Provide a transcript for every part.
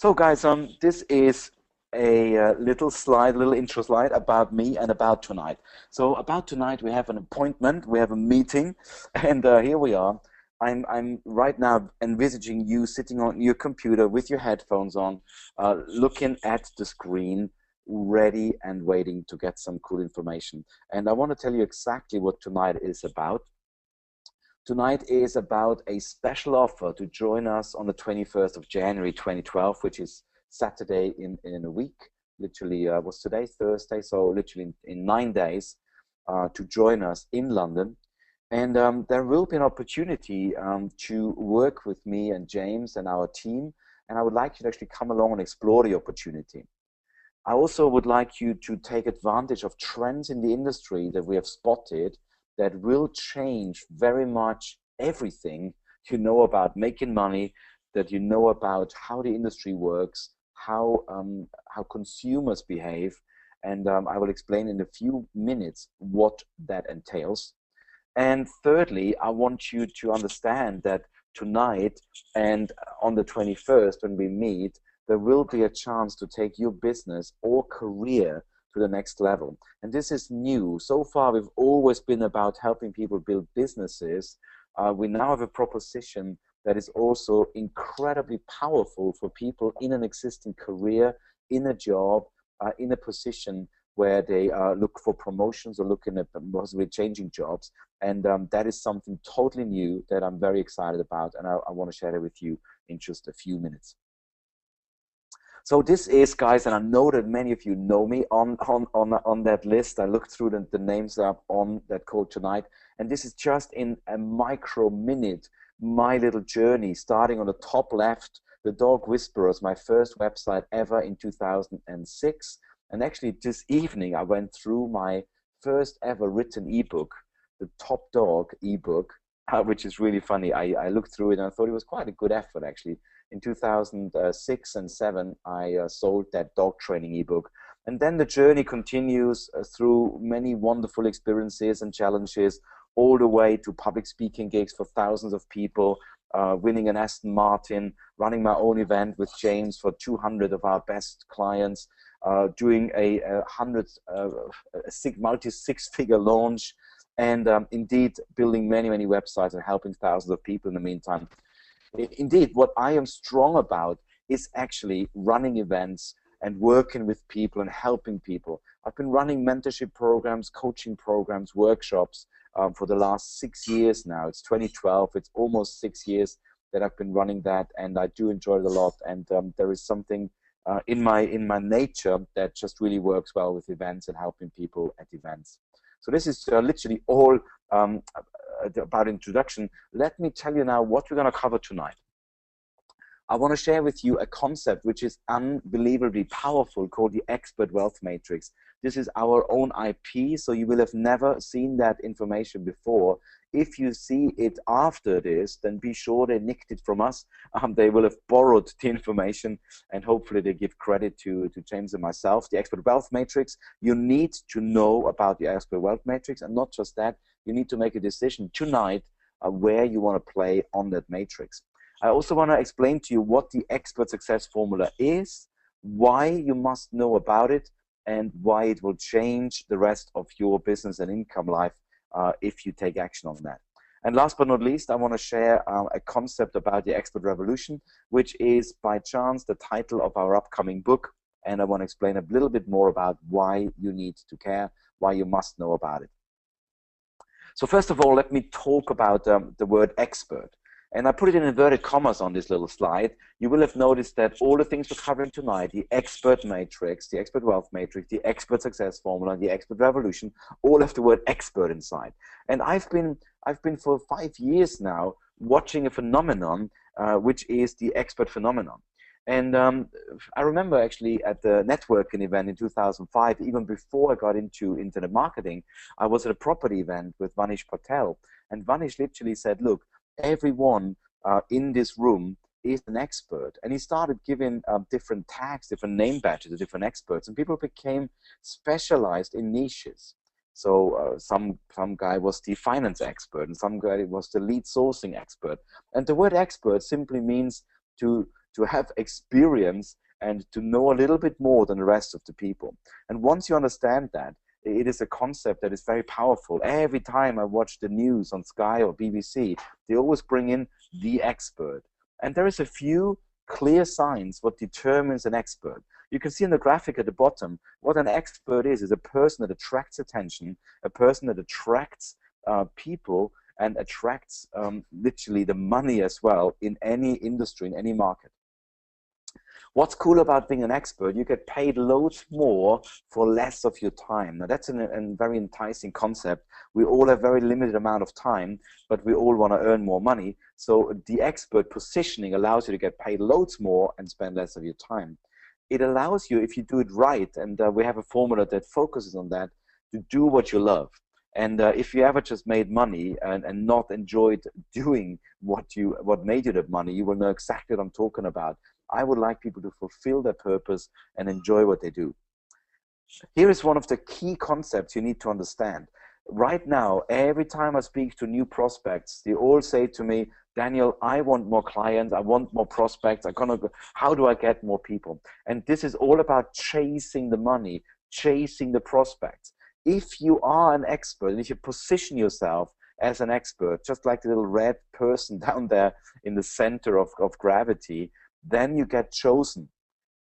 So guys, this is a little intro slide about me and about tonight. So about tonight, we have an appointment, we have a meeting, and here we are. I'm right now envisaging you sitting on your computer with your headphones on, looking at the screen, ready and waiting to get some cool information. And I want to tell you exactly what tonight is about. Tonight is about a special offer to join us on the 21st of January 2012, which is Saturday in a week. Literally, was today Thursday, so literally in 9 days to join us in London. And there will be an opportunity to work with me and James and our team. And I would like you to actually come along and explore the opportunity. I also would like you to take advantage of trends in the industry that we have spotted that will change very much everything you know about making money, that you know about how the industry works, how consumers behave, and I will explain in a few minutes what that entails. And thirdly, I want you to understand that tonight and on the 21st when we meet, there will be a chance to take your business or career to the next level. And this is new. So far, we've always been about helping people build businesses. We now have a proposition that is also incredibly powerful for people in an existing career, in a job, in a position where they look for promotions or looking at possibly changing jobs. And that is something totally new that I'm very excited about, and I want to share it with you in just a few minutes. So this is, guys, and I know that many of you know me on that list. I looked through the names up on that call tonight, and this is just in a micro minute, my little journey, starting on the top left, The Dog Whisperers, my first website ever in 2006. And actually this evening, I went through my first ever written ebook, the Top Dog ebook, which is really funny. I looked through it and I thought it was quite a good effort, actually. In 2006 and 7, I sold that dog training ebook. And then the journey continues through many wonderful experiences and challenges, all the way to public speaking gigs for thousands of people, winning an Aston Martin, running my own event with James for 200 of our best clients, doing a multi-six-figure launch, and indeed building many websites and helping thousands of people in the meantime. Indeed, what I am strong about is actually running events and working with people and helping people. I've been running mentorship programs, coaching programs, workshops for the last 6 years now. It's 2012. It's almost 6 years that I've been running that, and I do enjoy it a lot. And there is something in my nature that just really works well with events and helping people at events. So this is literally all about introduction. Let me tell you now what we're going to cover tonight. I want to share with you a concept which is unbelievably powerful called the Expert Wealth Matrix. This is our own IP, so you will have never seen that information before. If you see it after this, then be sure they nicked it from us. They will have borrowed the information, and hopefully they give credit to James and myself. The Expert Wealth Matrix, you need to know about the Expert Wealth Matrix, and not just that, you need to make a decision tonight where you want to play on that matrix. I also want to explain to you what the Expert Success Formula is, why you must know about it, and why it will change the rest of your business and income life if you take action on that. And last but not least, I want to share a concept about the Expert Revolution, which is by chance the title of our upcoming book. And I want to explain a little bit more about why you need to care, why you must know about it. So first of all, let me talk about the word expert. And I put it in inverted commas on this little slide. You will have noticed that all the things we're covering tonight, the Expert Matrix, the Expert Wealth Matrix, the Expert Success Formula, and the Expert Revolution, all have the word expert inside. And I've been for 5 years now watching a phenomenon which is the expert phenomenon. And I remember actually at the networking event in 2005, even before I got into internet marketing, I was at a property event with Vanish Patel. And Vanish literally said, look, everyone in this room is an expert. And he started giving different tags, different name badges to different experts. And people became specialized in niches. So some guy was the finance expert, and some guy was the lead sourcing expert. And the word expert simply means to to have experience and to know a little bit more than the rest of the people. And once you understand that, it is a concept that is very powerful. Every time I watch the news on Sky or BBC, they always bring in the expert. And there is a few clear signs what determines an expert. You can see in the graphic at the bottom, what an expert is a person that attracts attention, a person that attracts people and attracts literally the money as well in any industry, in any market. What's cool about being an expert, you get paid loads more for less of your time. Now that's a very enticing concept. We all have very limited amount of time, but we all want to earn more money. So the expert positioning allows you to get paid loads more and spend less of your time. It allows you, if you do it right, and we have a formula that focuses on that, to do what you love. And if you ever just made money and not enjoyed doing what made you that money, you will know exactly what I'm talking about. I would like people to fulfill their purpose and enjoy what they do. Here is one of the key concepts you need to understand. Right now, every time I speak to new prospects, they all say to me, Daniel, I want more clients, I want more prospects, how do I get more people? And this is all about chasing the money, chasing the prospects. If you are an expert, and if you position yourself as an expert, just like the little red person down there in the center of gravity, then you get chosen.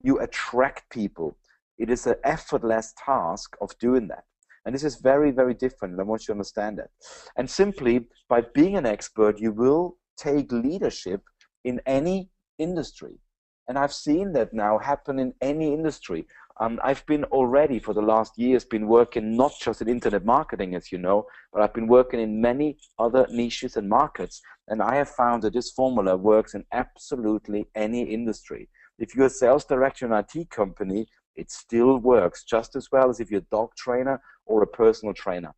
You attract people. It is an effortless task of doing that. And this is very, very different. I want you to understand that. And simply by being an expert, you will take leadership in any industry. And I've seen that now happen in any industry. I've been already for the last years been working not just in internet marketing, as you know, but I've been working in many other niches and markets. And I have found that this formula works in absolutely any industry. If you're a sales director in an IT company, it still works just as well as if you're a dog trainer or a personal trainer.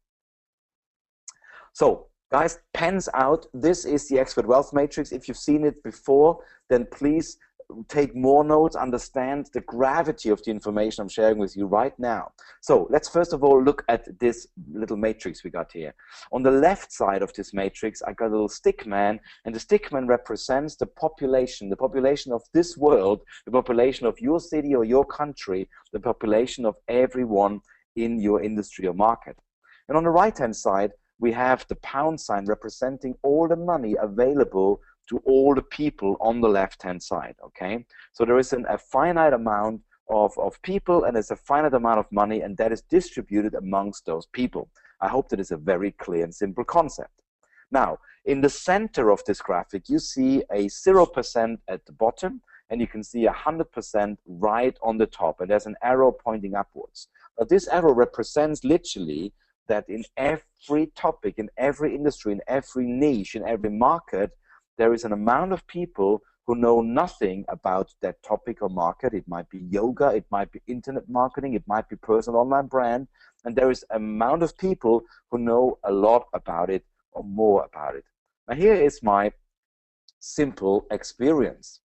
So, guys, pens out. This is the Expert Wealth Matrix. If you've seen it before, then please take more notes, understand the gravity of the information I'm sharing with you right now. So let's first of all look at this little matrix we got here. On the left side of this matrix, I got a little stick man, and the stick man represents the population of this world, the population of your city or your country, the population of everyone in your industry or market. And on the right-hand side, we have the pound sign representing all the money available to all the people on the left-hand side, okay? So there is a finite amount of people, and there's a finite amount of money, and that is distributed amongst those people. I hope that is a very clear and simple concept. Now, in the center of this graphic, you see a 0% at the bottom, and you can see 100% right on the top, and there's an arrow pointing upwards. Now, this arrow represents literally that in every topic, in every industry, in every niche, in every market, there is an amount of people who know nothing about that topic or market. It might be yoga, it might be internet marketing, it might be personal online brand, and there is an amount of people who know a lot about it or more about it. Now here is my simple experience.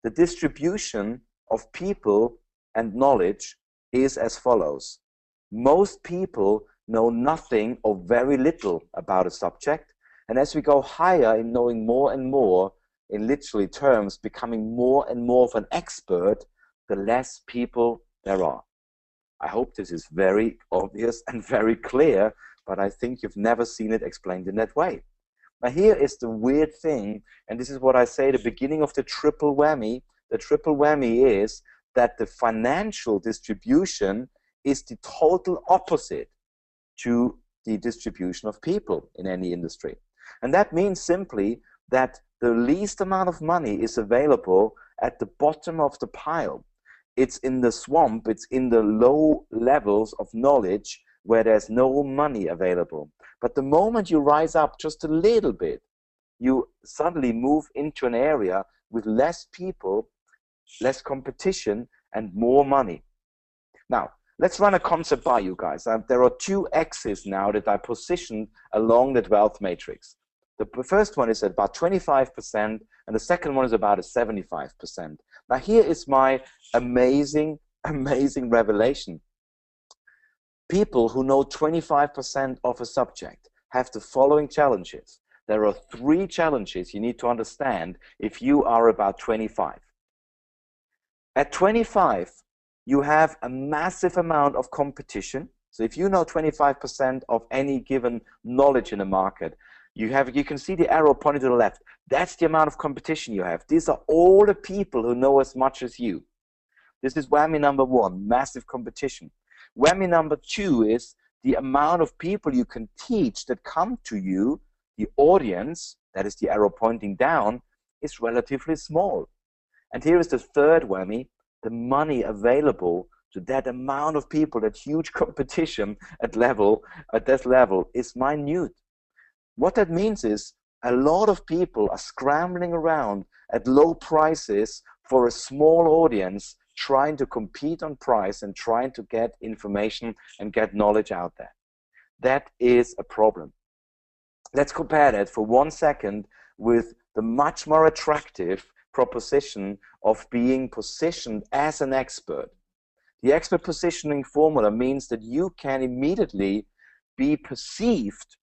The distribution of people and knowledge is as follows. Most people know nothing or very little about a subject. And as we go higher in knowing more and more, in literally terms, becoming more and more of an expert, the less people there are. I hope this is very obvious and very clear, but I think you've never seen it explained in that way. Now here is the weird thing, and this is what I say at the beginning of the triple whammy. The triple whammy is that the financial distribution is the total opposite to the distribution of people in any industry. And that means simply that the least amount of money is available at the bottom of the pile. It's in the swamp, it's in the low levels of knowledge where there's no money available. But the moment you rise up just a little bit, you suddenly move into an area with less people, less competition, and more money. Now, let's run a concept by you guys. There are two X's now that I positioned along the wealth matrix. The first one is about 25%, and the second one is about 75%. Now here is my amazing, amazing revelation. People who know 25% of a subject have the following challenges. There are 3 challenges you need to understand if you are about 25. At 25, you have a massive amount of competition. So if you know 25% of any given knowledge in a market, you can see the arrow pointing to the left. That's the amount of competition you have. These are all the people who know as much as you. This is whammy number one, massive competition. Whammy number two is the amount of people you can teach that come to you. The audience, that is the arrow pointing down, is relatively small. And here is the third whammy, the money available to that amount of people, that huge competition at this level is minute. What that means is a lot of people are scrambling around at low prices for a small audience, trying to compete on price and trying to get information and get knowledge out there. That is a problem. Let's compare that for 1 second with the much more attractive proposition of being positioned as an expert. The expert positioning formula means that you can immediately be perceived,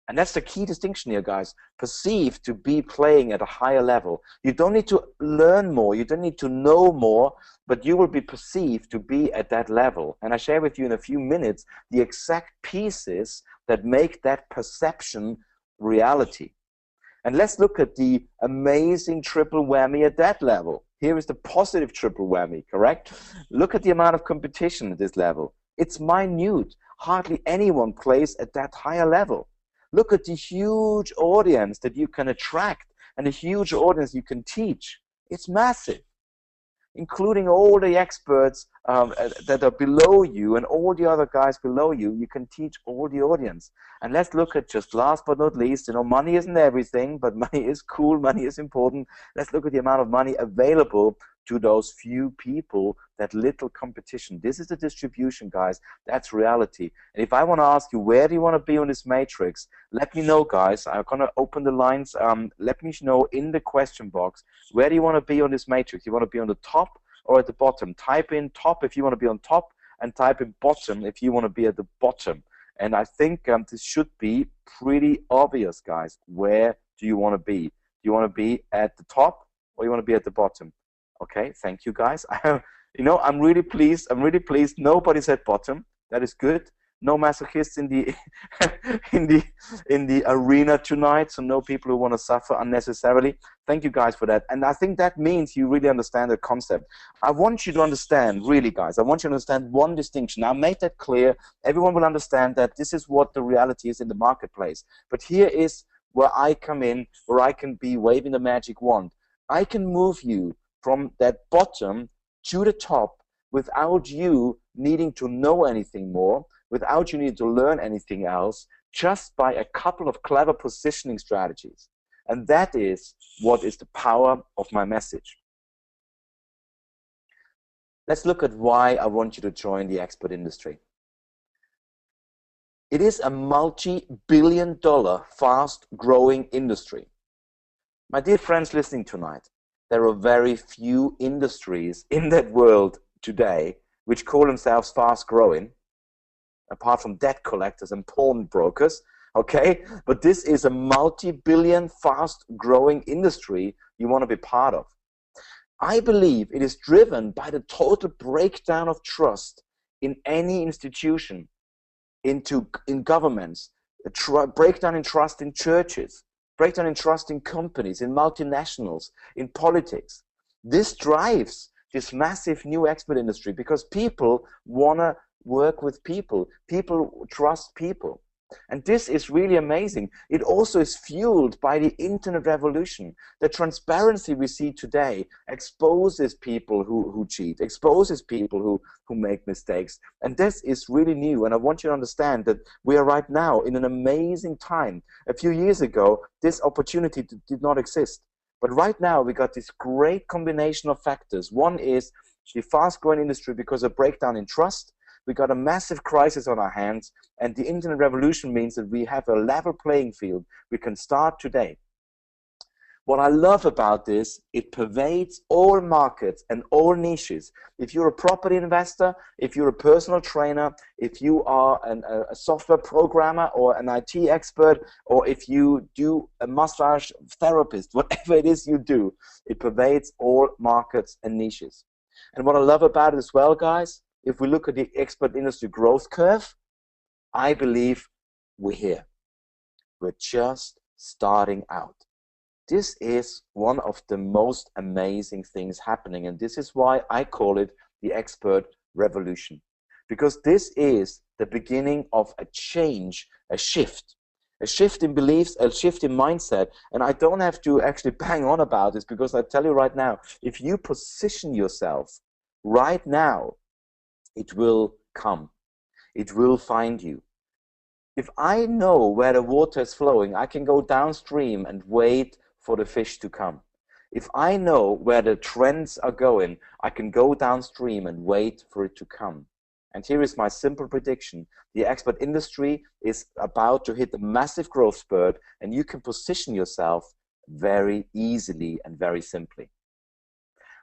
and that's the key distinction here, guys, perceived to be playing at a higher level. You don't need to learn more, you don't need to know more, but you will be perceived to be at that level. And I share with you in a few minutes the exact pieces that make that perception reality. And let's look at the amazing triple whammy at that level. Here is the positive triple whammy, correct? Look at the amount of competition at this level. It's minute. Hardly anyone plays at that higher level. Look at the huge audience that you can attract and the huge audience you can teach. It's massive, including all the experts that are below you and all the other guys below you. You can teach all the audience. And let's look at, just last but not least, money isn't everything, but money is cool, money is important. Let's look at the amount of money available to those few people, that little competition. This is the distribution, guys. That's reality. And if I want to ask you, where do you want to be on this matrix? Let me know, guys. I'm going to open the lines. Let me know in the question box, where do you want to be on this matrix? You want to be on the top or at the bottom? Type in top if you want to be on top, and type in bottom if you want to be at the bottom. And I think this should be pretty obvious, guys. Where do you want to be? Do you want to be at the top or you want to be at the bottom? Okay, thank you, guys. I'm really pleased. I'm really pleased. Nobody's at bottom. That is good. No masochists in the in the arena tonight. So no people who want to suffer unnecessarily. Thank you, guys, for that. And I think that means you really understand the concept. I want you to understand, really, guys. I want you to understand one distinction. I made that clear. Everyone will understand that this is what the reality is in the marketplace. But here is where I come in, where I can be waving the magic wand. I can move you from that bottom to the top without you needing to know anything more, without you needing to learn anything else, just by a couple of clever positioning strategies. And that is what is the power of my message. Let's look at why I want you to join the expert industry. It is a multi-billion-dollar, fast-growing industry. My dear friends listening tonight, there are very few industries in that world today which call themselves fast-growing, apart from debt collectors and pawn brokers, okay? But this is a multi-billion, fast-growing industry you want to be part of. I believe it is driven by the total breakdown of trust in any institution, in governments, breakdown in trust in churches, breakdown in trust in companies, in multinationals, in politics. This drives this massive new expert industry because people want to work with people. People trust people. And this is really amazing. It also is fueled by the internet revolution. The transparency we see today exposes people who cheat, exposes people who make mistakes. And this is really new. And I want you to understand that we are right now in an amazing time. A few years ago, this opportunity did not exist. But right now, we got this great combination of factors. One is the fast-growing industry because of breakdown in trust. We got a massive crisis on our hands, and the internet revolution means that we have a level playing field. We can start today. What I love about this, it pervades all markets and all niches. If you're a property investor, if you're a personal trainer, if you are a software programmer or an IT expert, or if you do a massage therapist, whatever it is you do, it pervades all markets and niches. And what I love about it as well, guys, if we look at the expert industry growth curve, I believe we're here. We're just starting out. This is one of the most amazing things happening, and this is why I call it the expert revolution. Because this is the beginning of a change, a shift in beliefs, a shift in mindset. And I don't have to actually bang on about this, because I tell you right now, if you position yourself right now, it will come. It will find you. If I know where the water is flowing, I can go downstream and wait for the fish to come. If I know where the trends are going, I can go downstream and wait for it to come. And here is my simple prediction. The expert industry is about to hit a massive growth spurt, and you can position yourself very easily and very simply.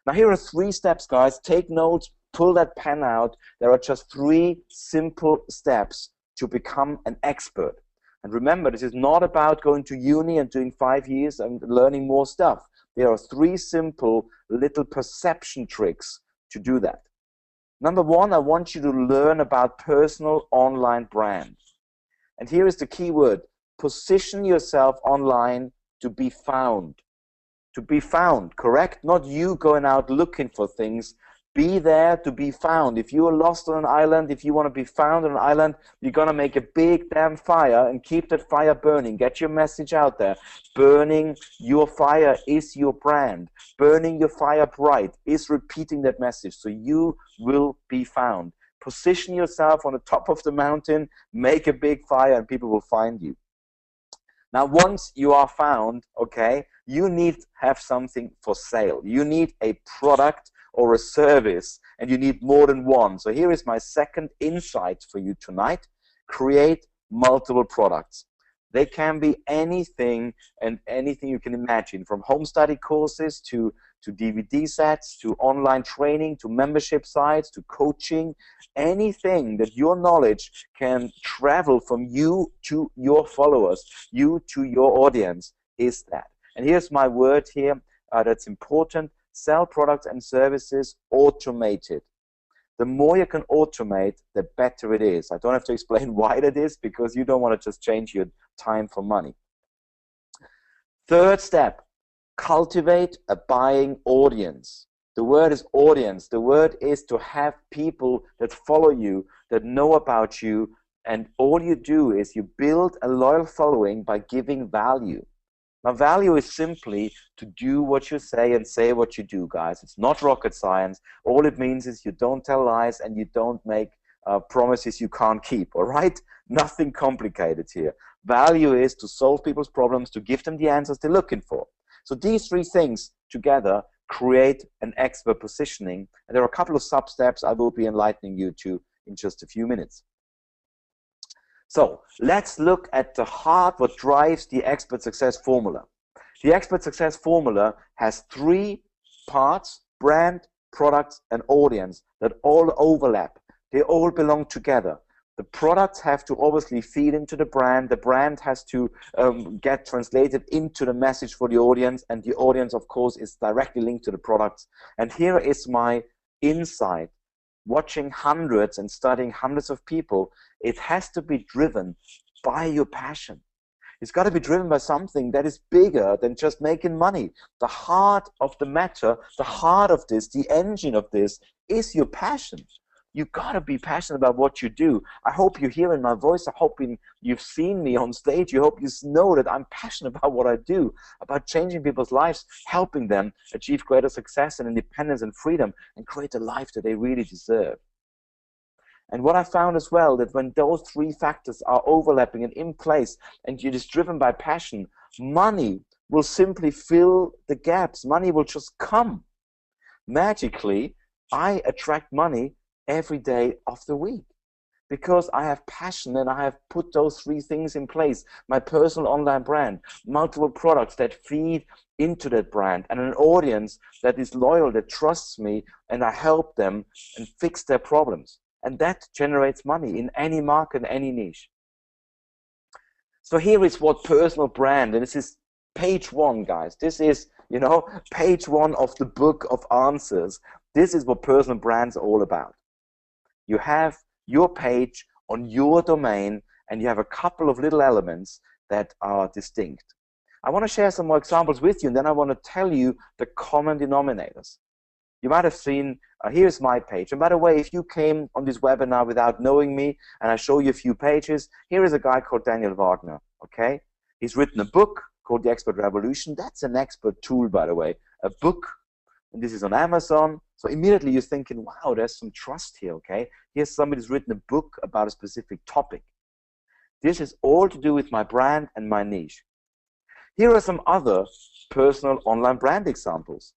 Now here are 3 steps, guys. Take notes, pull that pen out. There are just 3 simple steps to become an expert. And remember, this is not about going to uni and doing 5 years and learning more stuff. There are 3 simple little perception tricks to do that. Number 1, I want you to learn about personal online brand. And here is the key word: position yourself online to be found. To be found, correct? Not you going out looking for things. Be there to be found. If you are lost on an island, if you want to be found on an island, you're going to make a big damn fire and keep that fire burning. Get your message out there. Burning your fire is your brand. Burning your fire bright is repeating that message. So you will be found. Position yourself on the top of the mountain, make a big fire, and people will find you. Now, once you are found, okay, you need to have something for sale. You need a product or a service, and you need more than one. So here is my second insight for you tonight: create multiple products. They can be anything and anything you can imagine, from home study courses to DVD sets, to online training, to membership sites, to coaching. Anything that your knowledge can travel from you to your followers, you to your audience, is that. And here's my word here that's important: sell products and services automated. The more you can automate, the better it is. I don't have to explain why that is, because you don't want to just change your time for money. Third step, cultivate a buying audience. The word is audience. The word is to have people that follow you, that know about you, and all you do is you build a loyal following by giving value. Now, value is simply to do what you say and say what you do, guys. It's not rocket science. All it means is you don't tell lies and you don't make promises you can't keep, all right? Nothing complicated here. Value is to solve people's problems, to give them the answers they're looking for. So these 3 things together create an expert positioning. And there are a couple of sub-steps I will be enlightening you to in just a few minutes. So let's look at the heart, what drives the expert success formula. The expert success formula has 3 parts: brand, products, and audience, that all overlap. They all belong together. The products have to obviously feed into the brand. The brand has to get translated into the message for the audience, and the audience, of course, is directly linked to the products. And here is my insight. Watching hundreds and studying hundreds of people, it has to be driven by your passion. It's got to be driven by something that is bigger than just making money. The heart of the matter, the heart of this, the engine of this is your passion. You got to be passionate about what you do. I hope you're hearing my voice. I hope you've seen me on stage. I hope you know that I'm passionate about what I do, about changing people's lives, helping them achieve greater success and independence and freedom, and create a life that they really deserve. And what I found as well, that when those 3 factors are overlapping and in place, and it is driven by passion, money will simply fill the gaps. Money will just come. Magically, I attract money every day of the week, because I have passion and I have put those 3 things in place: my personal online brand, multiple products that feed into that brand, and an audience that is loyal, that trusts me, and I help them and fix their problems. And that generates money in any market, any niche. So here is what personal brand, and this is page 1, guys. This is, page 1 of the book of answers. This is what personal brands are all about. You have your page on your domain, and you have a couple of little elements that are distinct. I want to share some more examples with you, and then I want to tell you the common denominators. You might have seen, here's my page. And by the way, if you came on this webinar without knowing me, and I show you a few pages, here is a guy called Daniel Wagner, okay? He's written a book called The Expert Revolution. That's an expert tool, by the way, a book. And this is on Amazon. So immediately you're thinking, wow, there's some trust here, okay? Here's somebody who's written a book about a specific topic. This is all to do with my brand and my niche. Here are some other personal online brand examples.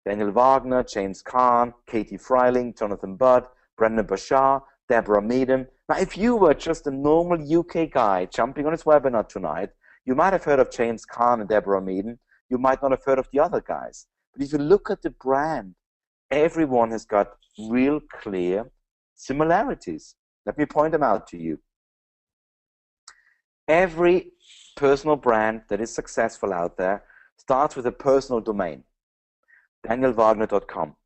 Daniel Wagner, James Caan, Katie Freiling, Jonathan Budd, Brendan Bashar, Deborah Meaden. Now, if you were just a normal UK guy jumping on this webinar tonight, you might have heard of James Caan and Deborah Meaden. You might not have heard of the other guys. But if you look at the brand, everyone has got real clear similarities. Let me point them out to you. Every personal brand that is successful out there starts with a personal domain. DanielWagner.com.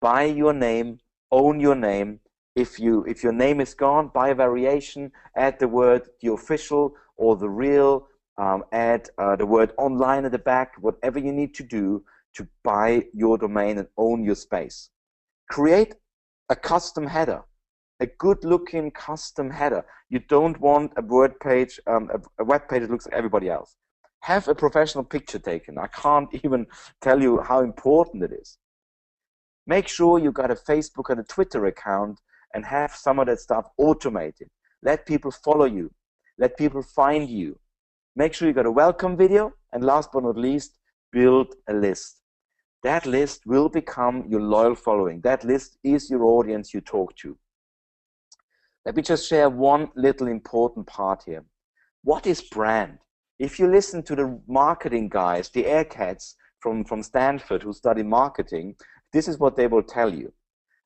Buy your name, own your name. If your name is gone, buy a variation, add the word the official or the real, add the word online at the back, whatever you need to do to buy your domain and own your space. Create a custom header, a good-looking custom header. You don't want a word page, a web page that looks like everybody else. Have a professional picture taken. I can't even tell you how important it is. Make sure you got a Facebook and a Twitter account and have some of that stuff automated. Let people follow you. Let people find you. Make sure you got a welcome video. And last but not least, build a list. That list will become your loyal following. That list is your audience you talk to. Let me just share one little important part here. What is brand? If you listen to the marketing guys, the aircats from Stanford who study marketing, this is what they will tell you.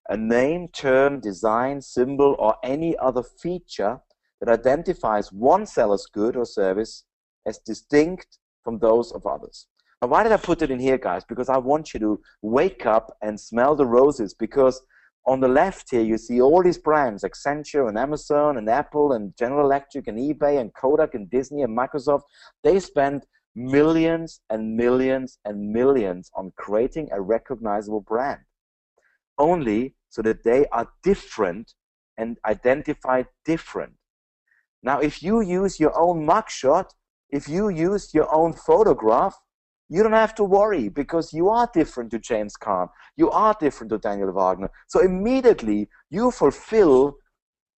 A name, term, design, symbol, or any other feature that identifies one seller's good or service as distinct from those of others. Now, why did I put it in here, guys? Because I want you to wake up and smell the roses, because on the left here, you see all these brands, Accenture and Amazon and Apple and General Electric and eBay and Kodak and Disney and Microsoft. They spend millions and millions and millions on creating a recognizable brand, only so that they are different and identified different. Now, if you use your own mugshot, if you use your own photograph, you don't have to worry, because you are different to James Caan. You are different to Daniel Wagner. So immediately you fulfill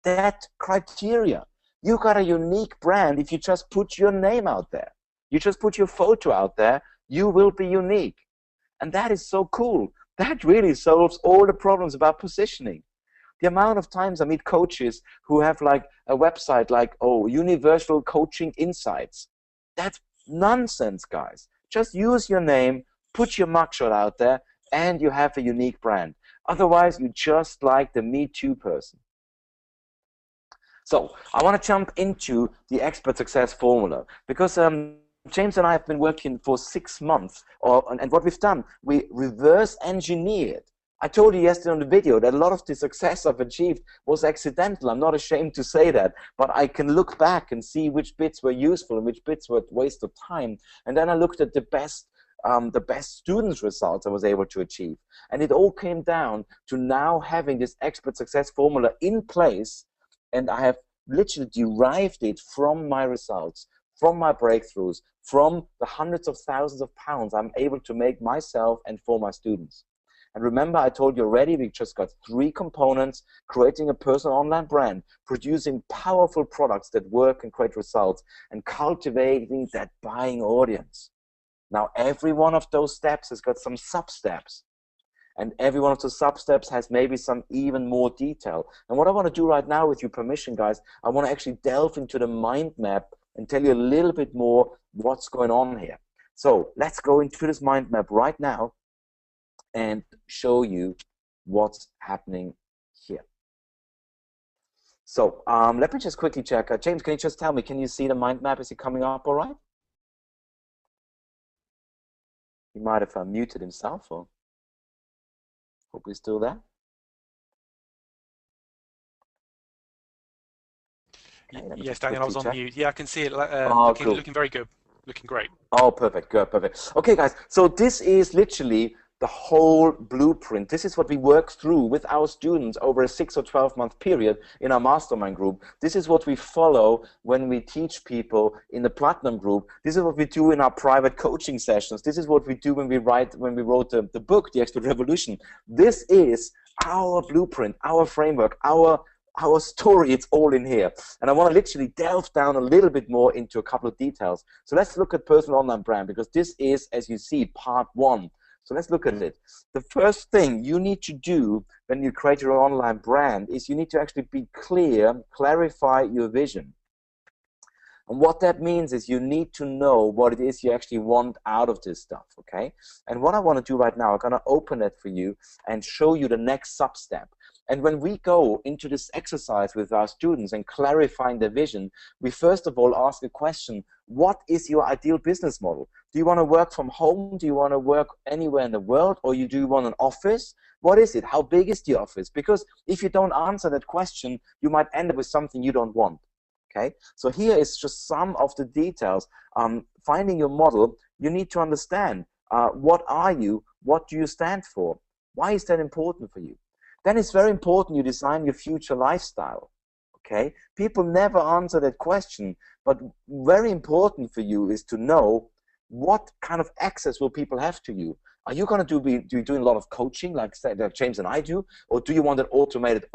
that criteria. You got a unique brand if you just put your name out there. You just put your photo out there, you will be unique. And that is so cool. That really solves all the problems about positioning. The amount of times I meet coaches who have like a website like, oh, Universal Coaching Insights. That's nonsense, guys. Just use your name, put your mugshot out there, and you have a unique brand. Otherwise, you're just like the Me Too person. So I want to jump into the expert success formula, because James and I have been working for 6 months, and what we've done, we reverse engineered. I told you yesterday on the video that a lot of the success I've achieved was accidental. I'm not ashamed to say that, but I can look back and see which bits were useful and which bits were a waste of time. And then I looked at the best students' results I was able to achieve. And it all came down to now having this expert success formula in place, and I have literally derived it from my results, from my breakthroughs, from the hundreds of thousands of pounds I'm able to make myself and for my students. And remember, I told you already, we just got 3 components: creating a personal online brand, producing powerful products that work and create results, and cultivating that buying audience. Now, every one of those steps has got some sub-steps. And every one of those sub-steps has maybe some even more detail. And what I want to do right now, with your permission, guys, I want to actually delve into the mind map and tell you a little bit more what's going on here. So let's go into this mind map right now and show you what's happening here. So let me just quickly check. James, can you just tell me, can you see the mind map? Is it coming up all right? He might have muted himself. Or Hope you're still there. Okay, let me Yes, just Daniel, I was quickly on check. mute. Yeah, I can see it. Oh, cool. Looking very good, looking great. Oh, perfect, good, perfect. Okay, guys, so this is literally the whole blueprint. This is what we work through with our students over a 6 or 12-month period in our mastermind group. This is what we follow when we teach people in the platinum group. This is what we do in our private coaching sessions. This is what we do when we wrote the book, The Expert Revolution. This is our blueprint, our framework, our story. It's all in here. And I want to literally delve down a little bit more into a couple of details. So let's look at personal online brand, because this is, as you see, part one. So let's look at it. The first thing you need to do when you create your online brand is you need to actually be clear, clarify your vision. And what that means is you need to know what it is you actually want out of this stuff, okay? And what I want to do right now, I'm going to open it for you and show you the next sub-step. And when we go into this exercise with our students and clarifying their vision, we first of all ask a question: what is your ideal business model? Do you want to work from home? Do you want to work anywhere in the world? Or do you want an office? What is it? How big is the office? Because if you don't answer that question, you might end up with something you don't want. Okay, so here is just some of the details. Finding your model, you need to understand what are you, what do you stand for, why is that important for you. Then it's very important you design your future lifestyle. Okay, people never answer that question, but very important for you is to know what kind of access will people have to you. Are you going to be doing a lot of coaching like James and I do, or do you want an automated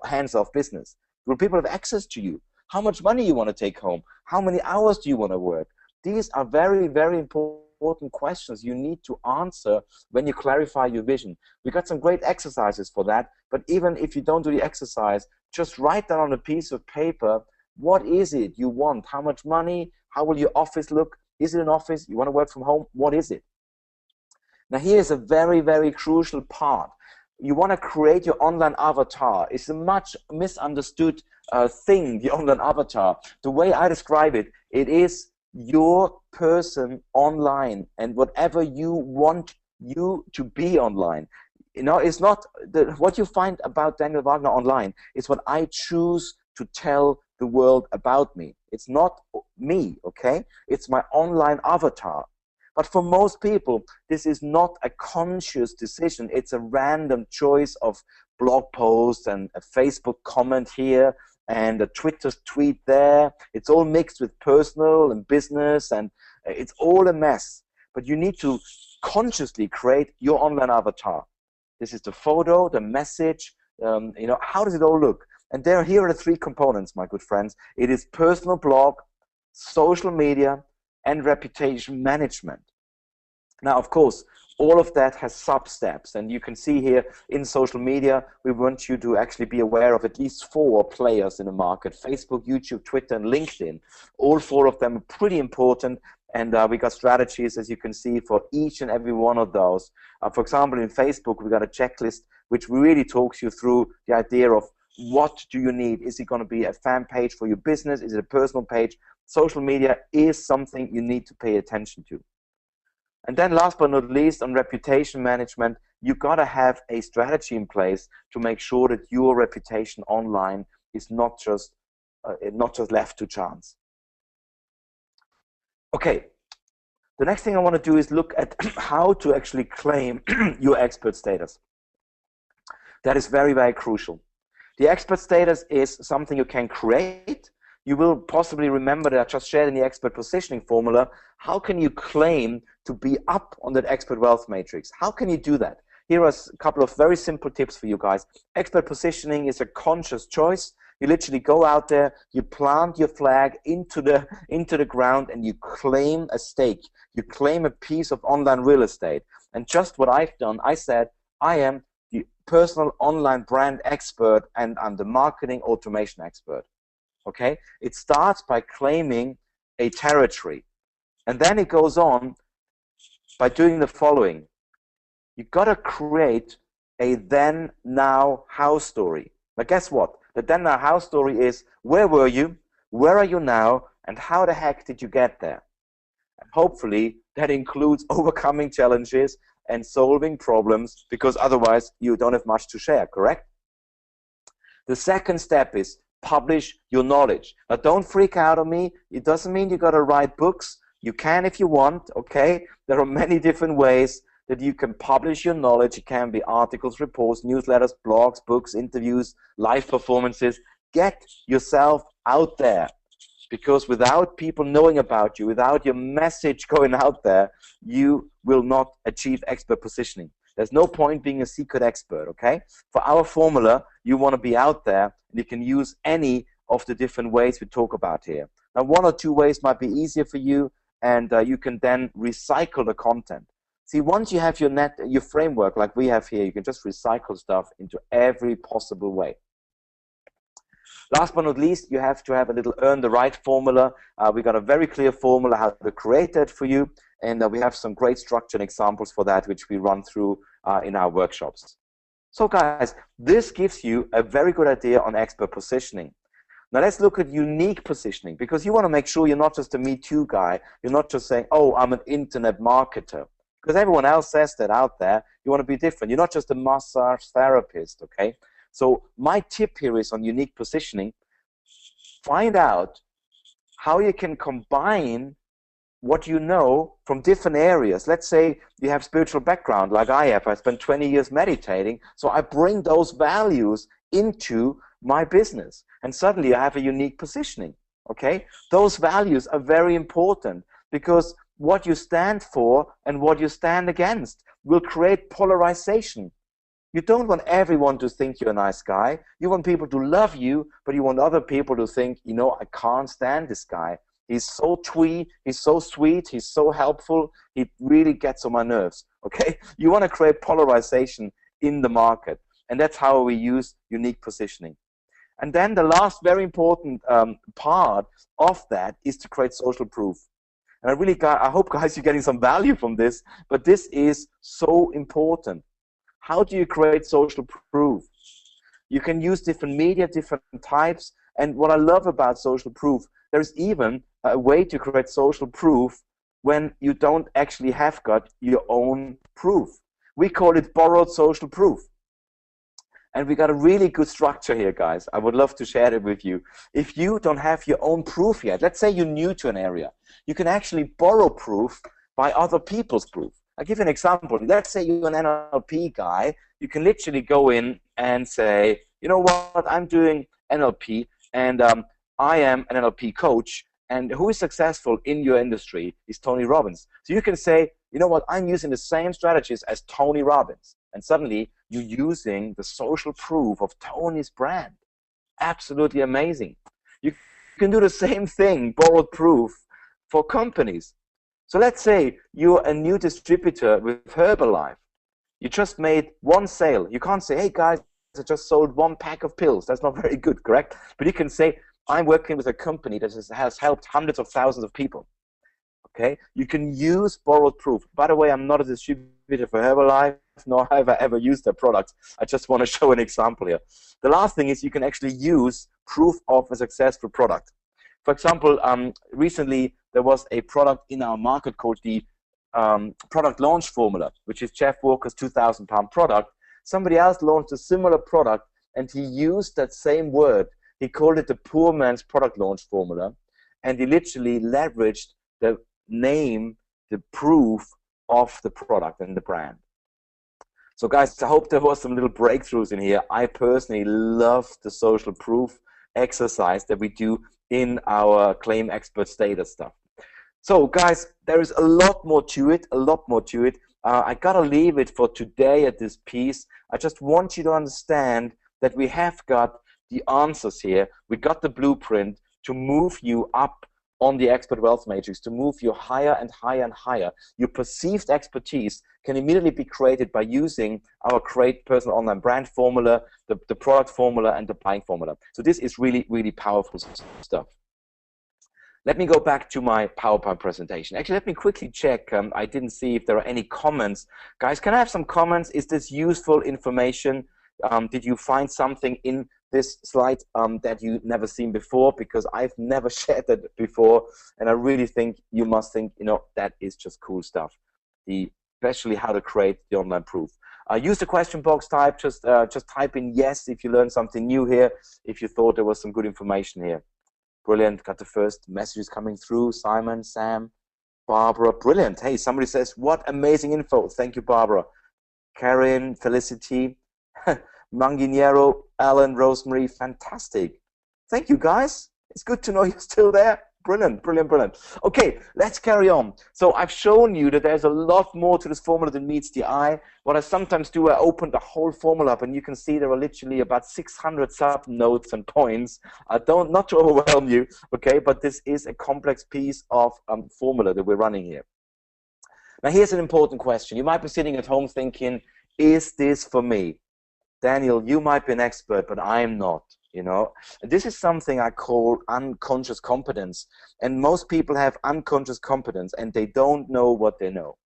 hands-off business? Will people have access to you? How much money you want to take home? How many hours do you want to work? These are very, very important questions you need to answer when you clarify your vision. We got some great exercises for that, but even if you don't do the exercise, just write down on a piece of paper, what is it you want? How much money? How will your office look? Is it an office? You want to work from home? What is it? Now here's a very, very crucial part. You want to create your online avatar. It's a much misunderstood thing, the online avatar. The way I describe it, it is your person online and whatever you want you to be online. You know, it's not what you find about Daniel Wagner online. It's what I choose to tell the world about me. It's not me, okay? It's my online avatar. But for most people, this is not a conscious decision. It's a random choice of blog posts and a Facebook comment here and a Twitter tweet there. It's all mixed with personal and business, and it's all a mess. But you need to consciously create your online avatar. This is the photo, the message, you know, how does it all look? And here are the three components, my good friends. It is personal blog, social media, and reputation management. Now, of course, all of that has sub-steps, and you can see here in social media, we want you to actually be aware of at least 4 players in the market: Facebook, YouTube, Twitter, and LinkedIn. All 4 of them are pretty important, and we got strategies, as you can see, for each and every one of those. For example, in Facebook, we got a checklist which really talks you through the idea of what do you need. Is it going to be a fan page for your business? Is it a personal page? Social media is something you need to pay attention to. And then last but not least, on reputation management, you got to have a strategy in place to make sure that your reputation online is not just left to chance. Okay, the next thing I want to do is look at how to actually claim your expert status. That is very, very crucial. The expert status is something you can create. You will possibly remember that I just shared in the expert positioning formula. How can you claim to be up on that expert wealth matrix? How can you do that? Here are a couple of very simple tips for you guys. Expert positioning is a conscious choice. You literally go out there, you plant your flag into the ground, and you claim a stake. You claim a piece of online real estate. And just what I've done, I said, I am the personal online brand expert, and I'm the marketing automation expert. Okay? It starts by claiming a territory. And then it goes on by doing the following. You've got to create a then, now, how story. Now guess what? The then, now, how story is: where were you, where are you now, and how the heck did you get there? And hopefully that includes overcoming challenges and solving problems, because otherwise you don't have much to share, correct? The second step is publish your knowledge. Now, don't freak out on me. It doesn't mean you got to write books. You can if you want, okay? There are many different ways that you can publish your knowledge. It can be articles, reports, newsletters, blogs, books, interviews, live performances. Get yourself out there, because without people knowing about you, without your message going out there, you will not achieve expert positioning. There's no point being a secret expert, okay? For our formula, you want to be out there, and you can use any of the different ways we talk about here. Now, one or two ways might be easier for you, and you can then recycle the content. See, once you have your framework like we have here, you can just recycle stuff into every possible way. Last but not least, you have to have a little earn the right formula. We got a very clear formula how to create that for you, and we have some great structured examples for that, which we run through in our workshops. So guys, this gives you a very good idea on expert positioning. Now let's look at unique positioning, because you want to make sure you're not just a Me Too guy. You're not just saying, oh, I'm an internet marketer, because everyone else says that out there. You want to be different. You're not just a massage therapist, okay? So my tip here is on unique positioning. Find out how you can combine what you know from different areas. Let's say you have spiritual background like I have. I spent 20 years meditating, so I bring those values into my business, and suddenly I have a unique positioning, okay? Those values are very important, because what you stand for and what you stand against will create polarization. You don't want everyone to think you're a nice guy. You want people to love you, but you want other people to think, you know, I can't stand this guy. He's so twee, he's so sweet, he's so helpful, he really gets on my nerves, okay? You want to create polarization in the market, and that's how we use unique positioning. And then the last very important part of that is to create social proof. And I hope, guys, you're getting some value from this, but this is so important. How do you create social proof? You can use different media, different types, and what I love about social proof, there's even a way to create social proof when you don't actually have got your own proof. We call it borrowed social proof. And we got a really good structure here, guys. I would love to share it with you. If you don't have your own proof yet, let's say you're new to an area, you can actually borrow proof by other people's proof. I'll give you an example. Let's say you're an NLP guy. You can literally go in and say, you know what, I'm doing NLP, and I am an NLP coach, and who is successful in your industry is Tony Robbins. So you can say, you know what, I'm using the same strategies as Tony Robbins. And suddenly you're using the social proof of Tony's brand. Absolutely amazing. You can do the same thing, borrowed proof, for companies. So let's say you're a new distributor with Herbalife. You just made one sale. You can't say, hey guys, I just sold one pack of pills. That's not very good, correct? But you can say, I'm working with a company that has helped hundreds of thousands of people. Okay? You can use borrowed proof. By the way, I'm not a distributor for Herbalife, nor have I ever used their products. I just want to show an example here. The last thing is you can actually use proof of a successful product. For example, recently there was a product in our market called the product launch formula, which is Jeff Walker's 2,000-pound product. Somebody else launched a similar product, and he used that same word. He called it the poor man's product launch formula, and he literally leveraged the name, the proof of the product and the brand. So guys, I hope there was some little breakthroughs in here. I personally love the social proof exercise that we do in our claim expert status stuff. So guys, there is a lot more to it, I gotta leave it for today at this piece. I just want you to understand that we have got the answers here. We got the blueprint to move you up on the expert wealth matrix, to move you higher and higher and higher. Your perceived expertise can immediately be created by using our Create Personal Online Brand formula, the product formula, and the buying formula. So this is really, really powerful stuff. Let me go back to my PowerPoint presentation. Actually, let me quickly check. I didn't see if there are any comments. Guys, can I have some comments? Is this useful information? Did you find something in this slide that you've never seen before? Because I've never shared that before, and I really think you must think, you know, that is just cool stuff. The especially how to create the online proof. Use the question box type. Just type in yes if you learned something new here, if you thought there was some good information here. Brilliant. Got the first messages coming through. Simon, Sam, Barbara. Brilliant. Hey, somebody says, what amazing info. Thank you, Barbara. Karen, Felicity, Manginero, Alan, Rosemary. Fantastic. Thank you, guys. It's good to know you're still there. Brilliant, brilliant, brilliant. Okay, let's carry on. So I've shown you that there's a lot more to this formula than meets the eye. What I sometimes do, I open the whole formula up, and you can see there are literally about 600 sub-notes and points. Not to overwhelm you, okay, but this is a complex piece of formula that we're running here. Now, here's an important question. You might be sitting at home thinking, is this for me? Daniel, you might be an expert, but I'm not. You know, this is something I call unconscious competence, and most people have unconscious competence and they don't know what they know.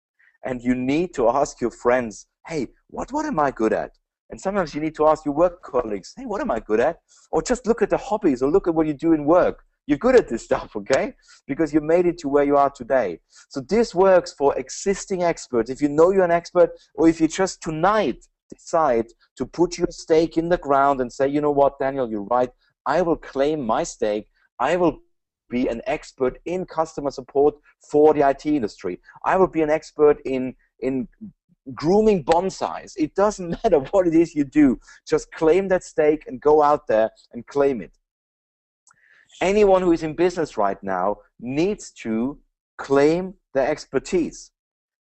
And you need to ask your friends, hey, what am I good at? And sometimes you need to ask your work colleagues, hey, what am I good at? Or just look at the hobbies or look at what you do in work. You're good at this stuff, okay? Because you made it to where you are today. So this works for existing experts. If you know you're an expert, or if you just tonight decide to put your stake in the ground and say, you know what, Daniel, you're right, I will claim my stake. I will be an expert in customer support for the IT industry. I will be an expert in grooming bonsais. It doesn't matter what it is you do. Just claim that stake and go out there and claim it. Anyone who is in business right now needs to claim their expertise.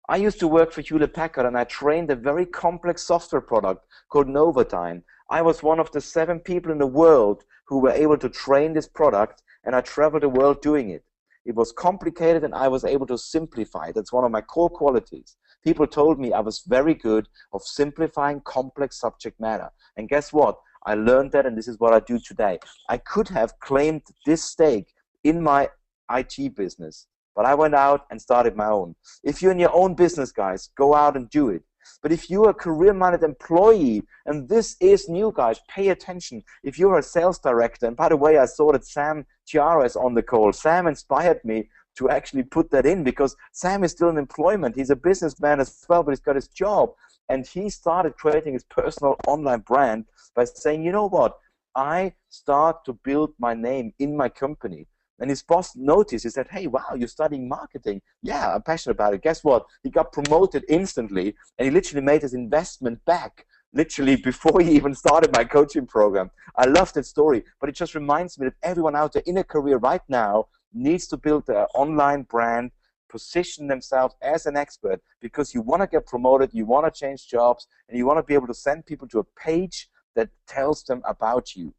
I used to work for Hewlett Packard, and I trained a very complex software product called Novodyne. I was one of the 7 people in the world who were able to train this product, and I traveled the world doing it. It was complicated, and I was able to simplify it. That's one of my core qualities. People told me I was very good of simplifying complex subject matter. And guess what? I learned that, and this is what I do today. I could have claimed this stake in my IT business, but I went out and started my own. If you're in your own business, guys, go out and do it. But if you're a career-minded employee, and this is new, guys, pay attention. If you're a sales director, and by the way, I saw that Sam Chiara is on the call. Sam inspired me to actually put that in because Sam is still in employment. He's a businessman as well, but he's got his job. And he started creating his personal online brand by saying, you know what, I start to build my name in my company. And his boss noticed, he said, hey, wow, you're studying marketing. Yeah, I'm passionate about it. Guess what? He got promoted instantly, and he literally made his investment back, literally before he even started my coaching program. I love that story, but it just reminds me that everyone out there in a career right now needs to build their online brand, position themselves as an expert, because you want to get promoted, you want to change jobs, and you want to be able to send people to a page that tells them about you.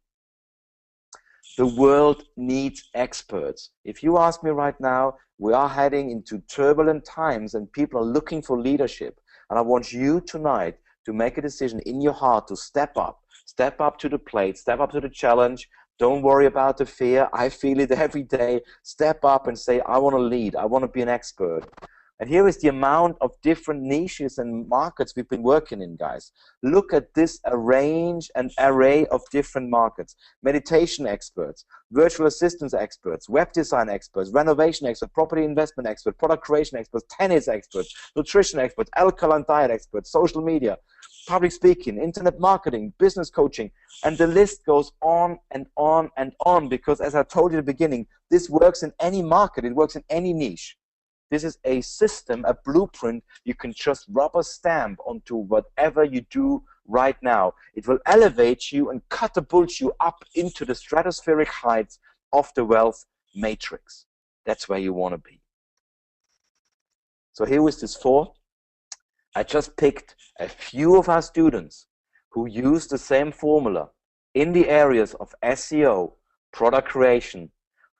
The world needs experts. If you ask me right now, we are heading into turbulent times and people are looking for leadership. And I want you tonight to make a decision in your heart to step up to the plate, step up to the challenge. Don't worry about the fear. I feel it every day. Step up and say, I want to lead. I want to be an expert. And here is the amount of different niches and markets we've been working in, guys. Look at this array of different markets. Meditation experts, virtual assistance experts, web design experts, renovation experts, property investment experts, product creation experts, tennis experts, nutrition experts, alkaline diet experts, social media, public speaking, internet marketing, business coaching, and the list goes on and on and on, because as I told you at the beginning, this works in any market, it works in any niche. This is a system, a blueprint you can just rubber stamp onto whatever you do right now. It will elevate you and catapult you up into the stratospheric heights of the wealth matrix. That's where you want to be. So here is this 4. I just picked a few of our students who use the same formula in the areas of SEO, product creation,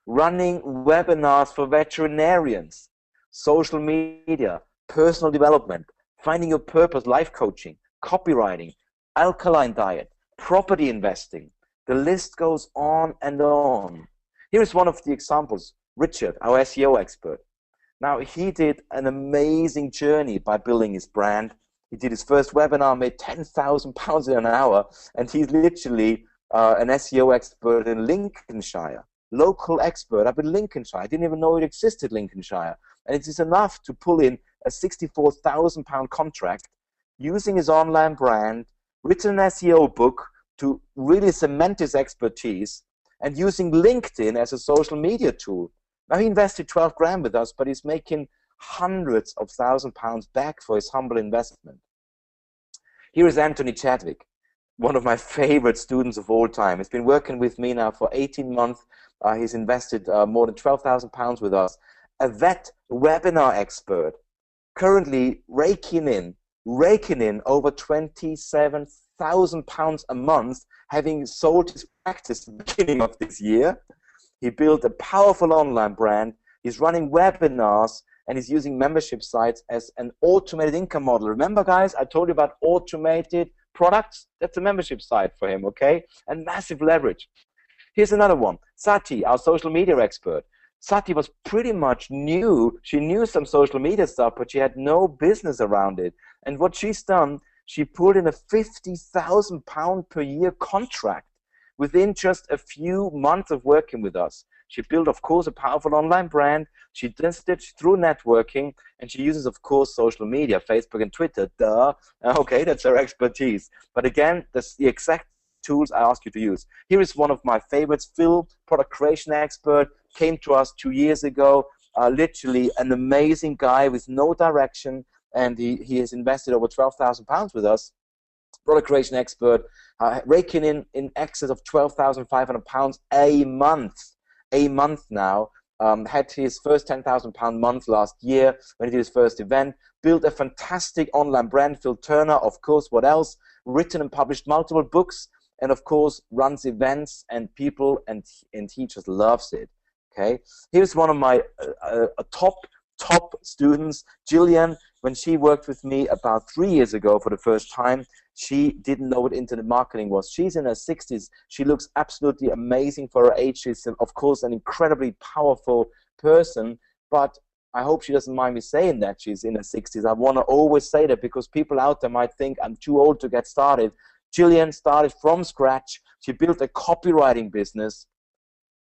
running webinars for veterinarians, social media, personal development, finding your purpose, life coaching, copywriting, alkaline diet, property investing. The list goes on and on. Here is one of the examples. Richard, our SEO expert. Now, he did an amazing journey by building his brand. He did his first webinar, made £10,000 in an hour, and he's literally an SEO expert in Lincolnshire. Local expert up in Lincolnshire. I didn't even know it existed, Lincolnshire. And it is enough to pull in a £64,000 contract using his online brand, written an SEO book to really cement his expertise, and using LinkedIn as a social media tool. Now he invested 12 grand with us, but he's making hundreds of £1,000s back for his humble investment. Here is Anthony Chadwick, one of my favorite students of all time. He's been working with me now for 18 months. He's invested more than £12,000 with us. A vet webinar expert, currently raking in over £27,000 a month, having sold his practice at the beginning of this year. He built a powerful online brand. He's running webinars, and he's using membership sites as an automated income model. Remember, guys, I told you about automated products? That's a membership site for him, okay? And massive leverage. Here's another one. Sati, our social media expert. Sati was pretty much new. She knew some social media stuff, but she had no business around it. And what she's done, she pulled in a £50,000 per year contract within just a few months of working with us. She built, of course, a powerful online brand. She does it through networking, and she uses, of course, social media, Facebook and Twitter. Duh. Okay, that's her expertise. But again, that's the exact tools I ask you to use. Here is one of my favorites. Phil, product creation expert, came to us 2 years ago. Literally an amazing guy with no direction, and he has invested over £12,000 with us. Product creation expert, raking in excess of £12,500 a month now. Had his first £10,000 month last year when he did his first event. Built a fantastic online brand, Phil Turner, of course. What else? Written and published multiple books, and of course runs events and people, and he just loves it. Okay, here's one of my top students, Jillian. When she worked with me about 3 years ago for the first time, she didn't know what internet marketing was. She's in her 60s. She looks absolutely amazing for her age. She's, of course, an incredibly powerful person, but I hope she doesn't mind me saying that she's in her 60s. I want to always say that because people out there might think I'm too old to get started. Jillian started from scratch. She built a copywriting business.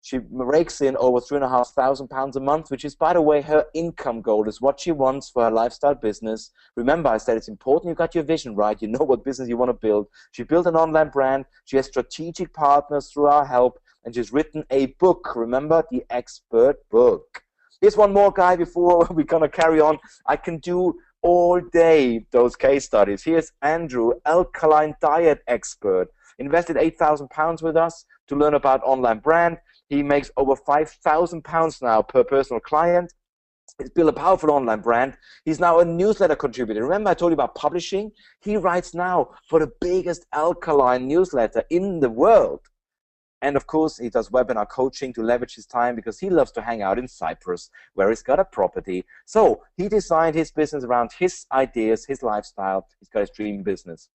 She rakes in over £3,500 a month, which is, by the way, her income goal, is what she wants for her lifestyle business. Remember, I said it's important you got your vision right. You know what business you want to build. She built an online brand. She has strategic partners through our help, and she's written a book. Remember, the expert book. Here's one more guy before we're going to carry on. I can do all day those case studies. Here's Andrew, alkaline diet expert. Invested £8,000 with us to learn about online brand. He makes over £5,000 now per personal client. He's built a powerful online brand. He's now a newsletter contributor. Remember I told you about publishing? He writes now for the biggest alkaline newsletter in the world. And of course, he does webinar coaching to leverage his time because he loves to hang out in Cyprus, where he's got a property. So he designed his business around his ideas, his lifestyle. He's got his dream business.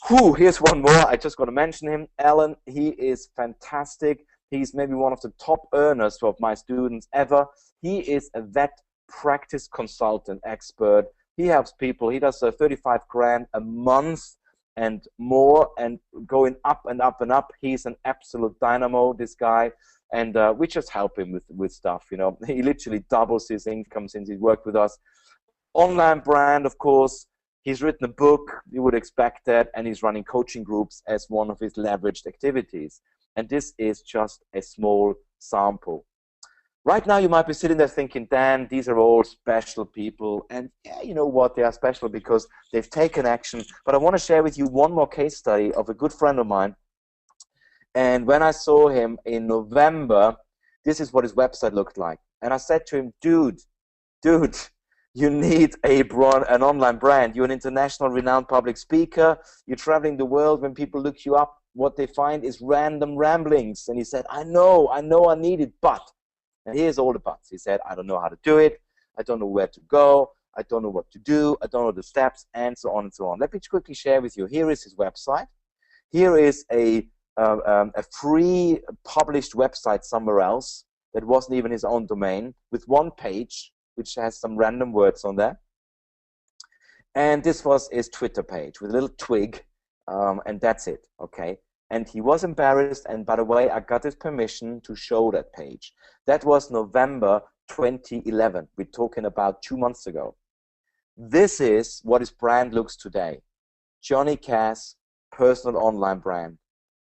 Here's one more. I just got to mention him. Alan, he is fantastic. He's maybe one of the top earners of my students ever. He is a vet practice consultant expert. He helps people. He does 35 grand a month and more, and going up and up and up. He's an absolute dynamo, this guy, and we just help him with stuff. You know, he literally doubles his income since he's worked with us. Online brand, of course. He's written a book. You would expect that, and he's running coaching groups as one of his leveraged activities. And this is just a small sample. Right now, you might be sitting there thinking, Dan, these are all special people. And yeah, you know what? They are special because they've taken action. But I want to share with you one more case study of a good friend of mine. And when I saw him in November, this is what his website looked like. And I said to him, dude, you need an online brand. You're an international renowned public speaker. You're traveling the world. When people look you up, what they find is random ramblings. And he said, I know I need it, but, and here's all the buts. He said, I don't know how to do it. I don't know where to go. I don't know what to do. I don't know the steps, and so on and so on. Let me quickly share with you. Here is his website. Here is a free published website somewhere else that wasn't even his own domain, with one page, which has some random words on there. And this was his Twitter page with a little twig, and that's it, okay? And he was embarrassed, and by the way, I got his permission to show that page. That was November 2011. We're talking about 2 months ago. This is what his brand looks today. Johnny Cass, personal online brand.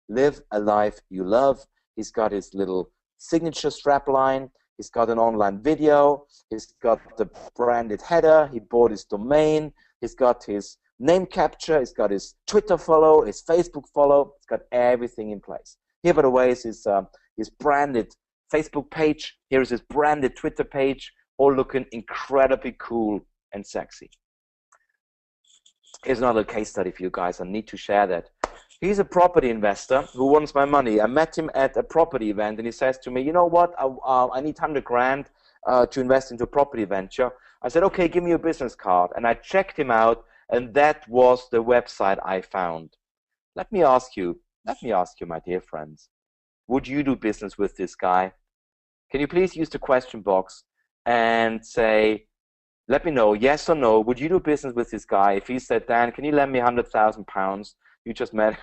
Live a life you love. He's got his little signature strap line. He's got an online video. He's got the branded header. He bought his domain. He's got his name capture. He's got his Twitter follow, his Facebook follow. He's got everything in place. Here, by the way, is his branded Facebook page. Here is his branded Twitter page, all looking incredibly cool and sexy. Here's another case study for you guys. I need to share that. He's a property investor who wants my money. I met him at a property event, and he says to me, you know what, I need 100 grand to invest into a property venture. I said, okay, give me your business card. And I checked him out, and that was the website I found. Let me ask you, my dear friends, would you do business with this guy? Can you please use the question box and say, let me know, yes or no, would you do business with this guy? If he said, Dan, can you lend me £100,000? You just met.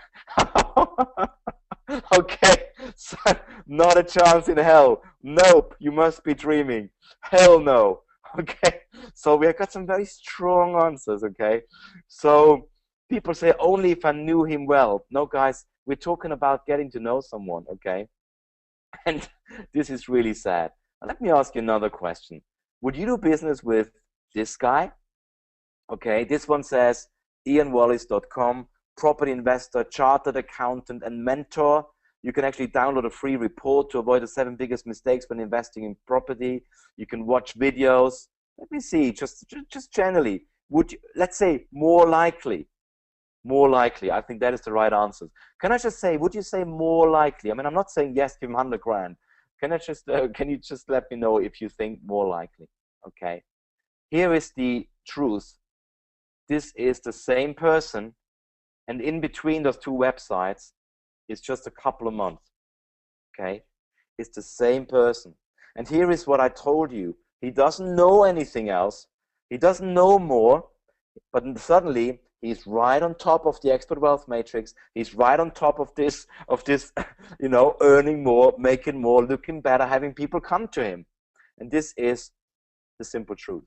Okay, so not a chance in hell. Nope, you must be dreaming. Hell no. Okay, so we have got some very strong answers, okay? So people say, only if I knew him well. No, guys, we're talking about getting to know someone, okay? And this is really sad. Let me ask you another question. Would you do business with this guy? Okay, this one says ianwallace.com, property investor, chartered accountant, and mentor. You can actually download a free report to avoid the 7 biggest mistakes when investing in property. You can watch videos. Let me see, just generally, would you, let's say more likely, I think that is the right answer. Can I just say, would you say more likely? I mean, I'm not saying yes, give him 100 grand. Can you just let me know if you think more likely? Okay. Here is the truth. This is the same person, and in between those two websites is just a couple of months. Okay. It's the same person. And here is what I told you. He doesn't know anything else. He doesn't know more, but suddenly he's right on top of the expert wealth matrix. He's right on top of this, you know, earning more, making more, looking better, having people come to him. And this is the simple truth.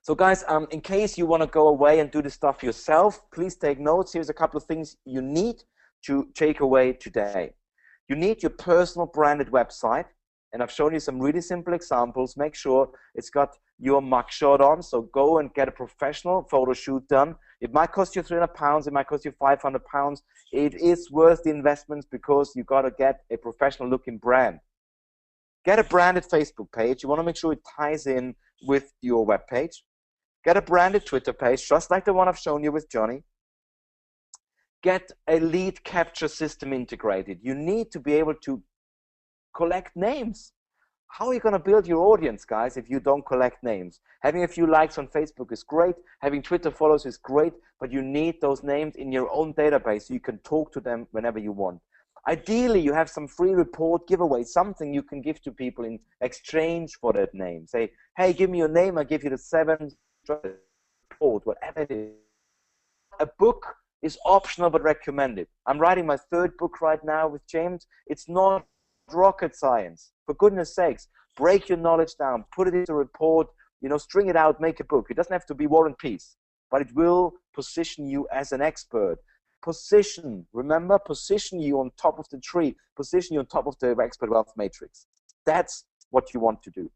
So guys, in case you want to go away and do this stuff yourself, please take notes. Here's a couple of things you need to take away today. You need your personal branded website. And I've shown you some really simple examples. Make sure it's got your mugshot on. So go and get a professional photo shoot done. It might cost you £300. It might cost you £500. It is worth the investments because you got to get a professional looking brand. Get a branded Facebook page. You want to make sure it ties in with your web page. Get a branded Twitter page, just like the one I've shown you with Johnny. Get a lead capture system integrated. You need to be able to collect names. How are you going to build your audience, guys, if you don't collect names? Having a few likes on Facebook is great. Having Twitter follows is great, but you need those names in your own database so you can talk to them whenever you want. Ideally, you have some free report giveaway, something you can give to people in exchange for that name. Say, hey, give me your name, I give you the 7 report, whatever it is. A book is optional but recommended. I'm writing my 3rd book right now with James. It's not rocket science. For goodness sakes, break your knowledge down, put it into a report, you know, string it out, make a book. It doesn't have to be War and Peace, but it will position you as an expert. Position, remember, position you on top of the tree, position you on top of the expert wealth matrix. That's what you want to do.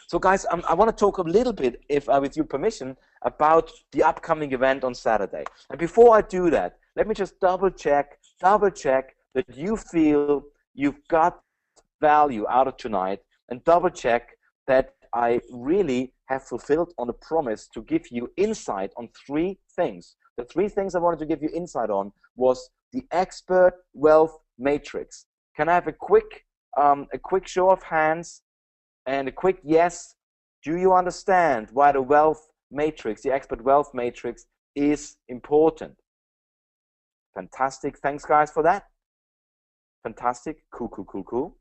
So guys, I want to talk a little bit, if with your permission, about the upcoming event on Saturday. And before I do that, let me just double check that you feel you've got value out of tonight, and double check that I really have fulfilled on the promise to give you insight on 3 things. The 3 things I wanted to give you insight on was the expert wealth matrix. Can I have a quick show of hands and a quick yes? Do you understand why the wealth matrix, the expert wealth matrix, is important? Fantastic. Thanks, guys, for that. Fantastic. Cool.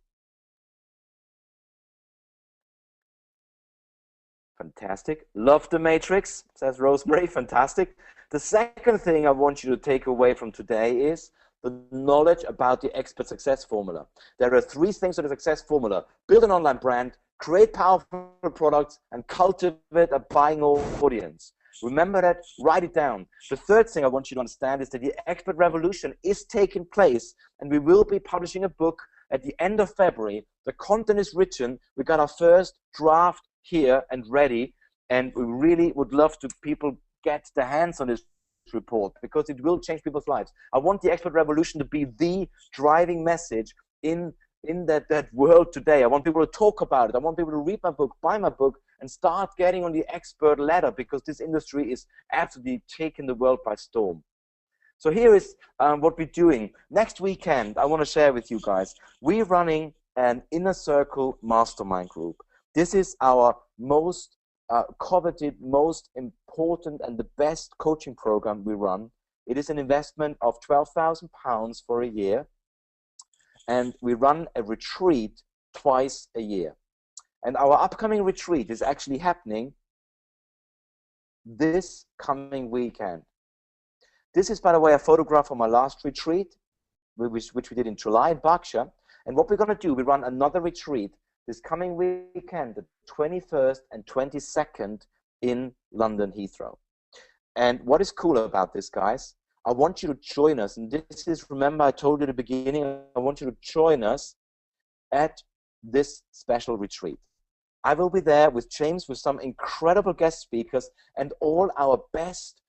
Fantastic. Love the matrix, says Rosemary. Fantastic. The second thing I want you to take away from today is the knowledge about the expert success formula. There are 3 things to the success formula. Build an online brand, create powerful products, and cultivate a buying audience. Remember that, write it down. The third thing I want you to understand is that the expert revolution is taking place, and we will be publishing a book at the end of February. The content is written. We got our first draft here and ready, and we really would love to people get their hands on this report because it will change people's lives. I want the expert revolution to be the driving message in that world today. I want people to talk about it. I want people to read my book, buy my book, and start getting on the expert ladder because this industry is absolutely taking the world by storm. So here is what we're doing. Next weekend, I want to share with you guys, we're running an Inner Circle Mastermind group. This is our most coveted, most important, and the best coaching program we run. It is an investment of £12,000 for a year, and we run a retreat twice a year. And our upcoming retreat is actually happening this coming weekend. This is, by the way, a photograph from our last retreat, which we did in July in Berkshire. And what we're going to do, we run another retreat this coming weekend, the 21st and 22nd in London Heathrow. And what is cool about this, guys, I want you to join us. And this is, remember I told you at the beginning, I want you to join us at this special retreat. I will be there with James, with some incredible guest speakers, and all our best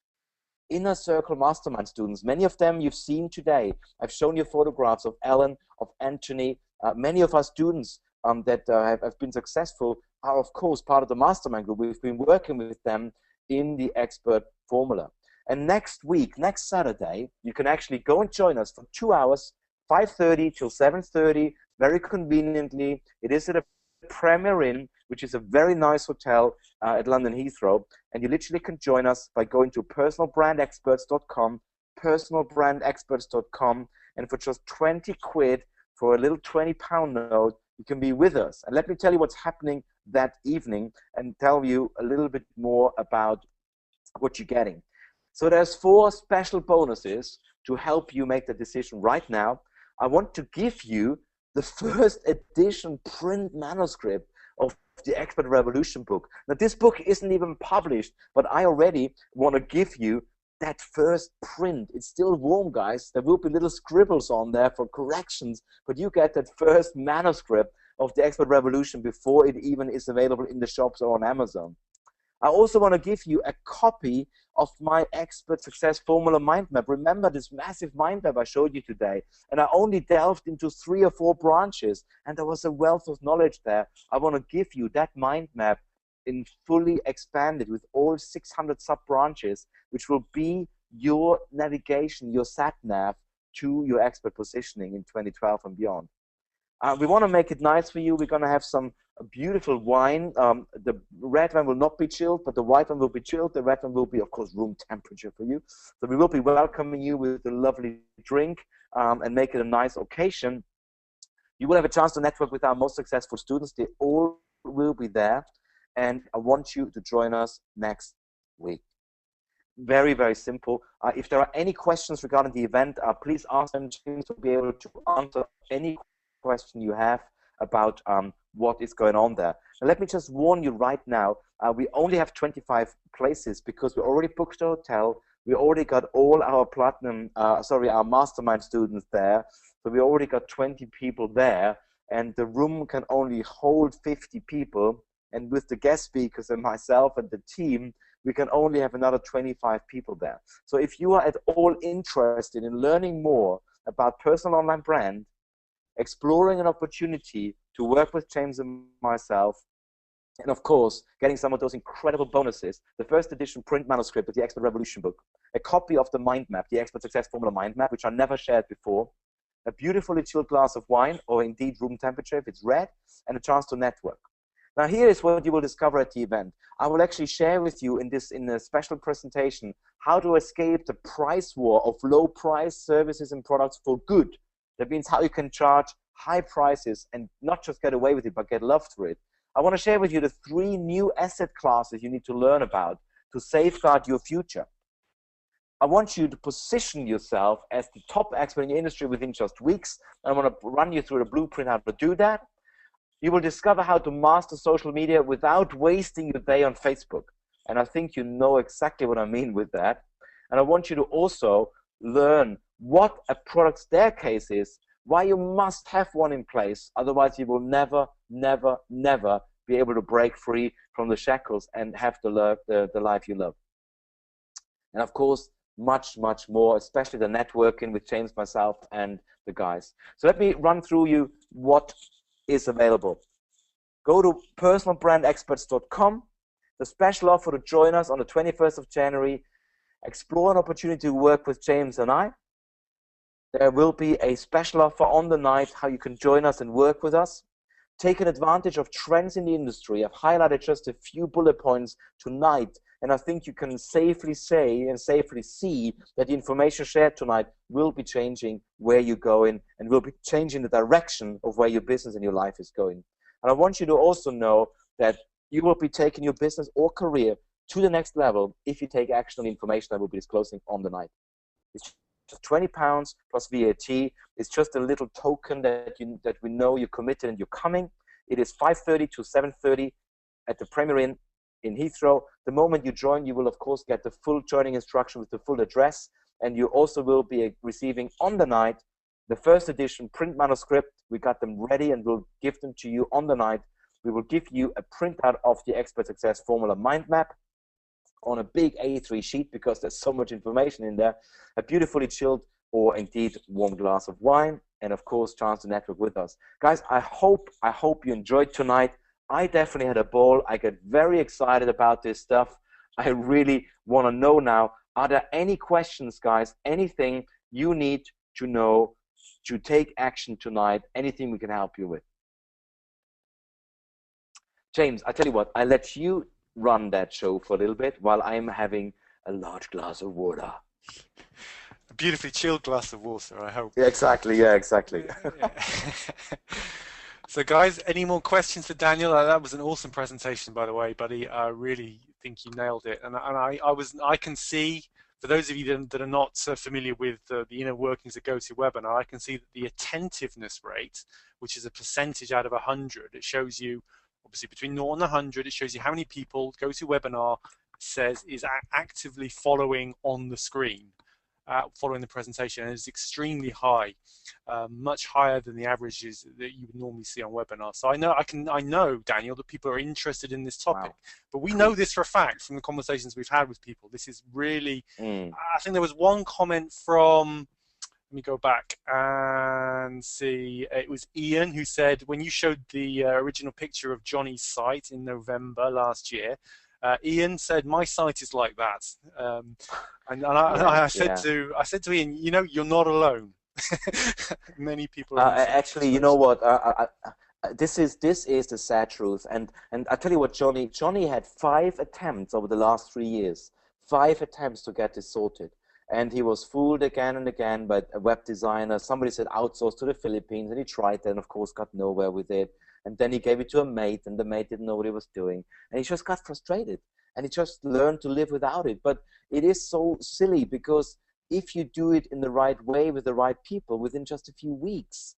Inner Circle Mastermind students. Many of them you've seen today. I've shown you photographs of Ellen, of Anthony. Many of our students that have been successful are, of course, part of the Mastermind group. We've been working with them in the expert formula. And next week, next Saturday, you can actually go and join us for 2 hours, 5:30 till 7:30, very conveniently. It is at a Premier Inn, which is a very nice hotel at London Heathrow. And you literally can join us by going to personalbrandexperts.com, personalbrandexperts.com, and for just 20 quid, for a little £20 note, you can be with us. And let me tell you what's happening that evening and tell you a little bit more about what you're getting. So there's 4 special bonuses to help you make the decision right now. I want to give you the first edition print manuscript of the Expert Revolution book. Now, this book isn't even published, but I already want to give you that first print. It's still warm, guys. There will be little scribbles on there for corrections, but you get that first manuscript of the Expert Revolution before it even is available in the shops or on Amazon. I also want to give you a copy of my Expert Success Formula Mind Map. Remember this massive mind map I showed you today, and I only delved into 3 or 4 branches, and there was a wealth of knowledge there. I want to give you that mind map in fully expanded with all 600 sub-branches, which will be your navigation, your sat-nav to your expert positioning in 2012 and beyond. We want to make it nice for you. We're going to have some beautiful wine. The red one will not be chilled, but the white one will be chilled. The red one will be, of course, room temperature for you. So we will be welcoming you with a lovely drink and make it a nice occasion. You will have a chance to network with our most successful students. They all will be there. And I want you to join us next week. Very, very simple. If there are any questions regarding the event, please ask them. James will be able to answer any question you have about what is going on there. Now, let me just warn you right now, we only have 25 places because we already booked a hotel. We already got all our our mastermind students there. So we already got 20 people there, and the room can only hold 50 people. And with the guest speakers and myself and the team, we can only have another 25 people there. So if you are at all interested in learning more about personal online brand, exploring an opportunity to work with James and myself, and of course, getting some of those incredible bonuses, the first edition print manuscript of the Expert Revolution book, a copy of the mind map, the Expert Success Formula mind map, which I never shared before, a beautifully chilled glass of wine, or indeed room temperature if it's red, and a chance to network. Now here is what you will discover at the event. I will actually share with you in a special presentation how to escape the price war of low price services and products for good. That means how you can charge high prices and not just get away with it, but get loved for it. I want to share with you the 3 new asset classes you need to learn about to safeguard your future. I want you to position yourself as the top expert in your industry within just weeks. I want to run you through the blueprint how to do that. You will discover how to master social media without wasting your day on Facebook. And I think you know exactly what I mean with that. And I want you to also learn what a product staircase is, why you must have one in place. Otherwise, you will never, never, never be able to break free from the shackles and have the life you love. And of course, much, much more, especially the networking with James, myself, and the guys. So let me run through you what is available. Go to personalbrandexperts.com. The special offer to join us on the 21st of January. Explore an opportunity to work with James and I. There will be a special offer on the night how you can join us and work with us. Take an advantage of trends in the industry. I've highlighted just a few bullet points tonight, and I think you can safely say and safely see that the information shared tonight will be changing where you're going and will be changing the direction of where your business and your life is going. And I want you to also know that you will be taking your business or career to the next level if you take action on the information I will be disclosing on the night. It's just £20 plus VAT. It's just a little token that we know you're committed and you're coming. It is 5:30 to 7:30 at the Premier Inn in Heathrow. The moment you join, you will of course get the full joining instruction with the full address, and you also will be receiving on the night the first edition print manuscript. We got them ready and we'll give them to you on the night. We will give you a printout of the Expert Success Formula mind map on a big A3 sheet because there's so much information in there, a beautifully chilled or indeed warm glass of wine, and of course chance to network with us. Guys, I hope you enjoyed tonight. I definitely had a ball. I get very excited about this stuff. I really want to know now, are there any questions, guys? Anything you need to know to take action tonight? Anything we can help you with? James, I tell you what, I let you run that show for a little bit while I'm having a large glass of water. A beautifully chilled glass of water, I hope. Yeah, exactly. Yeah, exactly. So, guys, any more questions for Daniel? That was an awesome presentation, by the way, buddy. I really think you nailed it. And I can see, for those of you that are not so familiar with the inner workings of GoToWebinar, I can see that the attentiveness rate, which is a percentage out of 100, it shows you, obviously, between 0 and 100, it shows you how many people GoToWebinar says is actively following on the screen, following the presentation, and it's extremely high, much higher than the averages that you would normally see on webinars. So I know, Daniel, that people are interested in this topic, wow. But we know this for a fact from the conversations we've had with people. This is really, I think there was one comment from, let me go back and see, it was Ian who said, when you showed the original picture of Johnny's site in November last year, Ian said, my site is like that. I said to Ian, you know, you're not alone. Many people are actually, you know what? This is the sad truth. And I tell you what, Johnny had 5 attempts over the last 3 years. 5 attempts to get this sorted. And he was fooled again and again by a web designer. Somebody said outsource to the Philippines, and he tried that and of course got nowhere with it. And then he gave it to a mate, and the mate didn't know what he was doing. And he just got frustrated, and he just learned to live without it. But it is so silly, because if you do it in the right way with the right people, within just a few weeks,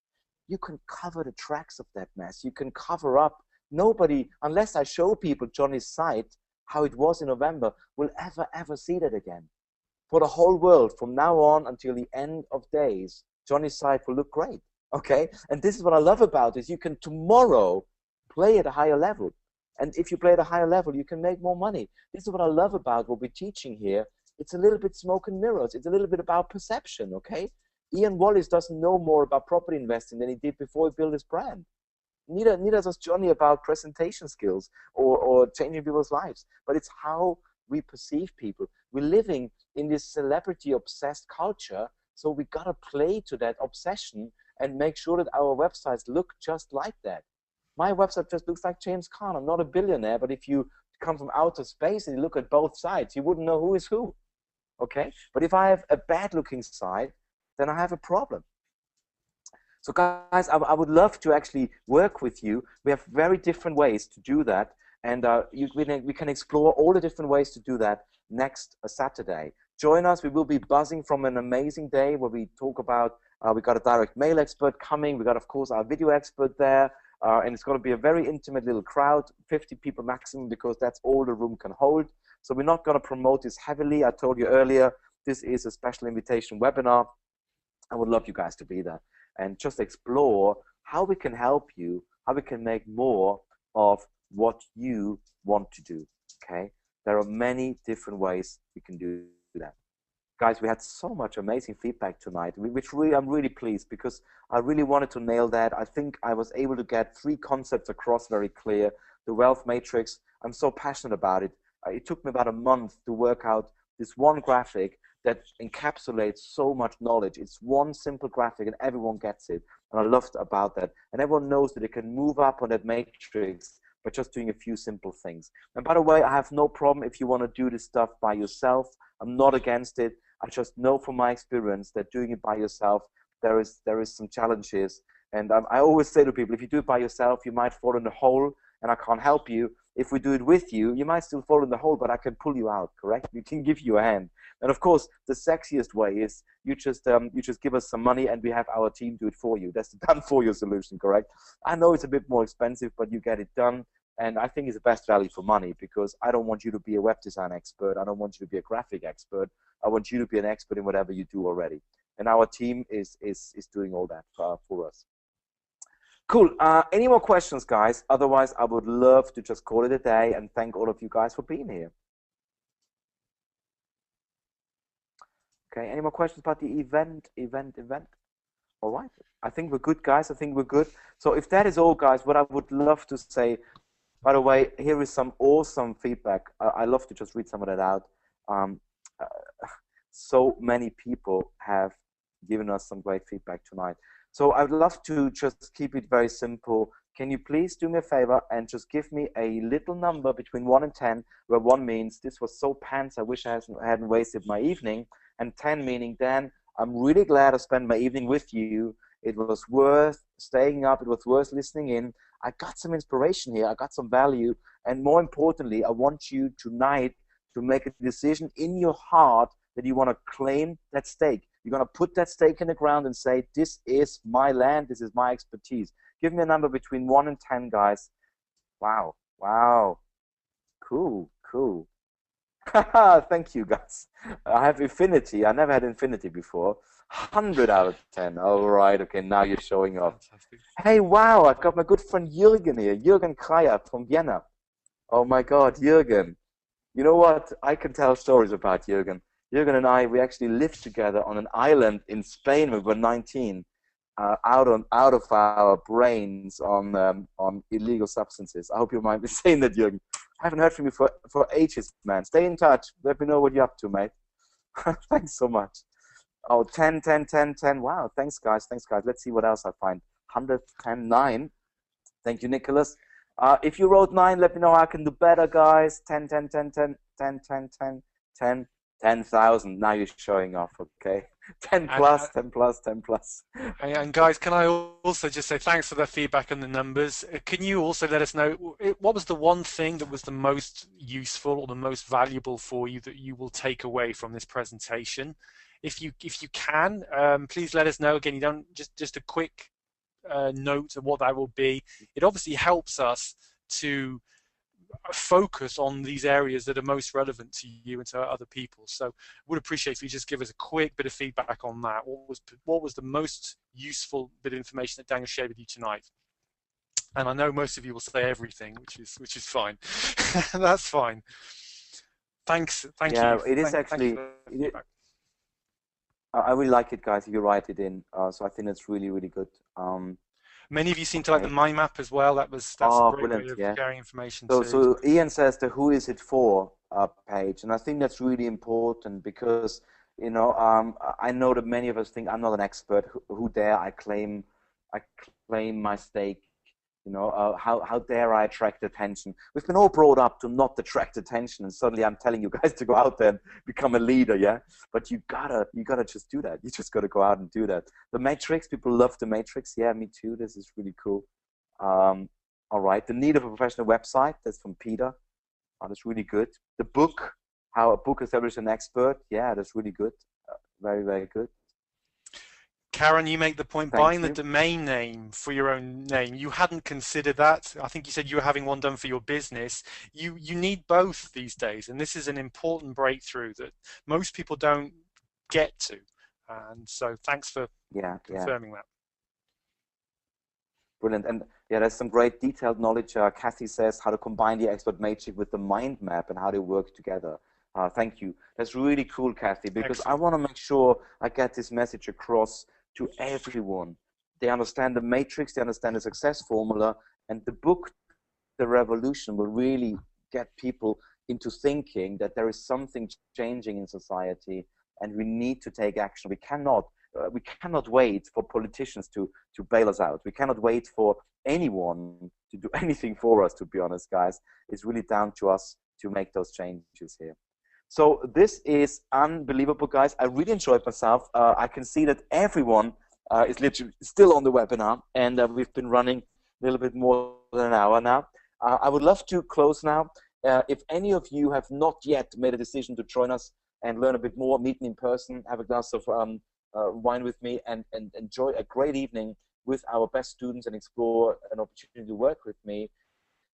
you can cover the tracks of that mess. You can cover up. Nobody, unless I show people Johnny's site, how it was in November, will ever see that again. For the whole world, from now on until the end of days, Johnny's site will look great. Okay, and this is what I love about this. You can tomorrow play at a higher level, and if you play at a higher level, you can make more money. This is what I love about what we're teaching here. It's a little bit smoke and mirrors. It's a little bit about perception. Okay, Ian Wallace doesn't know more about property investing than he did before he built his brand. Neither does Johnny about presentation skills or changing people's lives. But it's how we perceive people. We're living in this celebrity-obsessed culture, so we gotta play to that obsession and make sure that our websites look just like that. My website just looks like James Caan. I'm not a billionaire, but if you come from outer space and you look at both sides, you wouldn't know who is who. Okay? But if I have a bad-looking site, then I have a problem. So guys, I would love to actually work with you. We have very different ways to do that, and we can explore all the different ways to do that next Saturday. Join us. We will be buzzing from an amazing day where we talk about, we got a direct mail expert coming. We got, of course, our video expert there. And it's going to be a very intimate little crowd, 50 people maximum, because that's all the room can hold. So we're not going to promote this heavily. I told you earlier, this is a special invitation webinar. I would love you guys to be there and just explore how we can help you, how we can make more of what you want to do, okay? There are many different ways we can do that. Guys, we had so much amazing feedback tonight, which really, I'm really pleased, because I really wanted to nail that. I think I was able to get 3 concepts across very clear. The wealth matrix, I'm so passionate about it. It took me about a month to work out this one graphic that encapsulates so much knowledge. It's one simple graphic and everyone gets it. And I loved about that. And everyone knows that they can move up on that matrix by just doing a few simple things. And by the way, I have no problem if you want to do this stuff by yourself. I'm not against it. I just know from my experience that doing it by yourself, there is some challenges. And I always say to people, if you do it by yourself, you might fall in the hole and I can't help you. If we do it with you, you might still fall in the hole, but I can pull you out, correct? We can give you a hand. And of course, the sexiest way is you just give us some money and we have our team do it for you. That's the done for you solution, correct? I know it's a bit more expensive, but you get it done. And I think it's the best value for money, because I don't want you to be a web design expert. I don't want you to be a graphic expert. I want you to be an expert in whatever you do already. And our team is doing all that for us. Cool. Any more questions, guys? Otherwise, I would love to just call it a day and thank all of you guys for being here. Okay, any more questions about the event? All right. I think we're good, guys. I think we're good. So if that is all, guys, what I would love to say, by the way, here is some awesome feedback. I love to just read some of that out. So many people have given us some great feedback tonight. So I'd love to just keep it very simple. Can you please do me a favor and just give me a little number between 1 and 10, where 1 means this was so pants, I wish I hadn't wasted my evening, and 10 meaning, Dan, I'm really glad I spent my evening with you. It was worth staying up. It was worth listening in. I got some inspiration here. I got some value. And more importantly, I want you tonight to make a decision in your heart that you want to claim that stake. You're going to put that stake in the ground and say, this is my land. This is my expertise. Give me a number between 1 and 10, guys. Wow. Wow. Cool. Cool. Thank you, guys. I have infinity. I never had infinity before. 100 out of 10. All right. Okay, now you're showing off. Fantastic. Hey, wow. I got my good friend Jürgen here. Jürgen Kreier from Vienna. Oh, my God, Jürgen. You know what? I can tell stories about Jürgen. Jürgen and I, we actually lived together on an island in Spain when we were 19, out of our brains on illegal substances. I hope you mind me saying that, Jürgen. I haven't heard from you for ages, man. Stay in touch. Let me know what you're up to, mate. Thanks so much. Oh, 10, 10, 10, 10. Wow, thanks, guys. Thanks, guys. Let's see what else I find. 110, 9. Thank you, Nicholas. If you wrote 9, let me know how I can do better, guys. 10, 10, 10, 10, 10, 10, 10, 10. 10,000. Now you're showing off, okay? 10 plus, 10 plus, 10 plus. And guys, can I also just say thanks for the feedback on the numbers. Can you also let us know what was the one thing that was the most useful or the most valuable for you that you will take away from this presentation? If you can, please let us know. Again, you don't just a quick note of what that will be. It obviously helps us to focus on these areas that are most relevant to you and to other people. So would appreciate if you just give us a quick bit of feedback on that. What was the most useful bit of information that Daniel shared with you tonight? And I know most of you will say everything, which is fine. That's fine. Thank you. Yeah, it is actually. I really like it, guys. If you write it in, so I think that's really, really good. Many of you seem to like the mind map as well. That's a great way of sharing information too. So Ian says the "Who is it for" page, and I think that's really important because I know that many of us think I'm not an expert. Who dare I claim my stake? How dare I attract attention? We've been all brought up to not attract attention, and suddenly I'm telling you guys to go out there and become a leader, yeah? But you gotta just do that. You just gotta go out and do that. The Matrix, people love the Matrix. Yeah, me too. This is really cool. All right, the need of a professional website. That's from Peter. That's really good. The book, how a book establishes an expert. Yeah, that's really good. Very, very good. Karen, you make the point, buying Thank the you. domain name for your own name. You hadn't considered that. I think you said you were having one done for your business. You need both these days, and this is an important breakthrough that most people don't get to. And so thanks for Yeah, yeah. confirming that. Brilliant. And yeah, there's some great detailed knowledge. Kathy says how to combine the expert matrix with the mind map and how they work together. Thank you. That's really cool, Kathy, because I Excellent. want to make sure I get this message across to everyone. They understand the matrix, they understand the success formula, and the book, The Revolution, will really get people into thinking that there is something changing in society and we need to take action. We cannot wait for politicians to bail us out. We cannot wait for anyone to do anything for us, to be honest, guys. It's really down to us to make those changes here. So this is unbelievable, guys. I really enjoyed myself. I can see that everyone is literally still on the webinar, and we've been running a little bit more than an hour now. I would love to close now. If any of you have not yet made a decision to join us and learn a bit more, meet me in person, have a glass of wine with me, and enjoy a great evening with our best students and explore an opportunity to work with me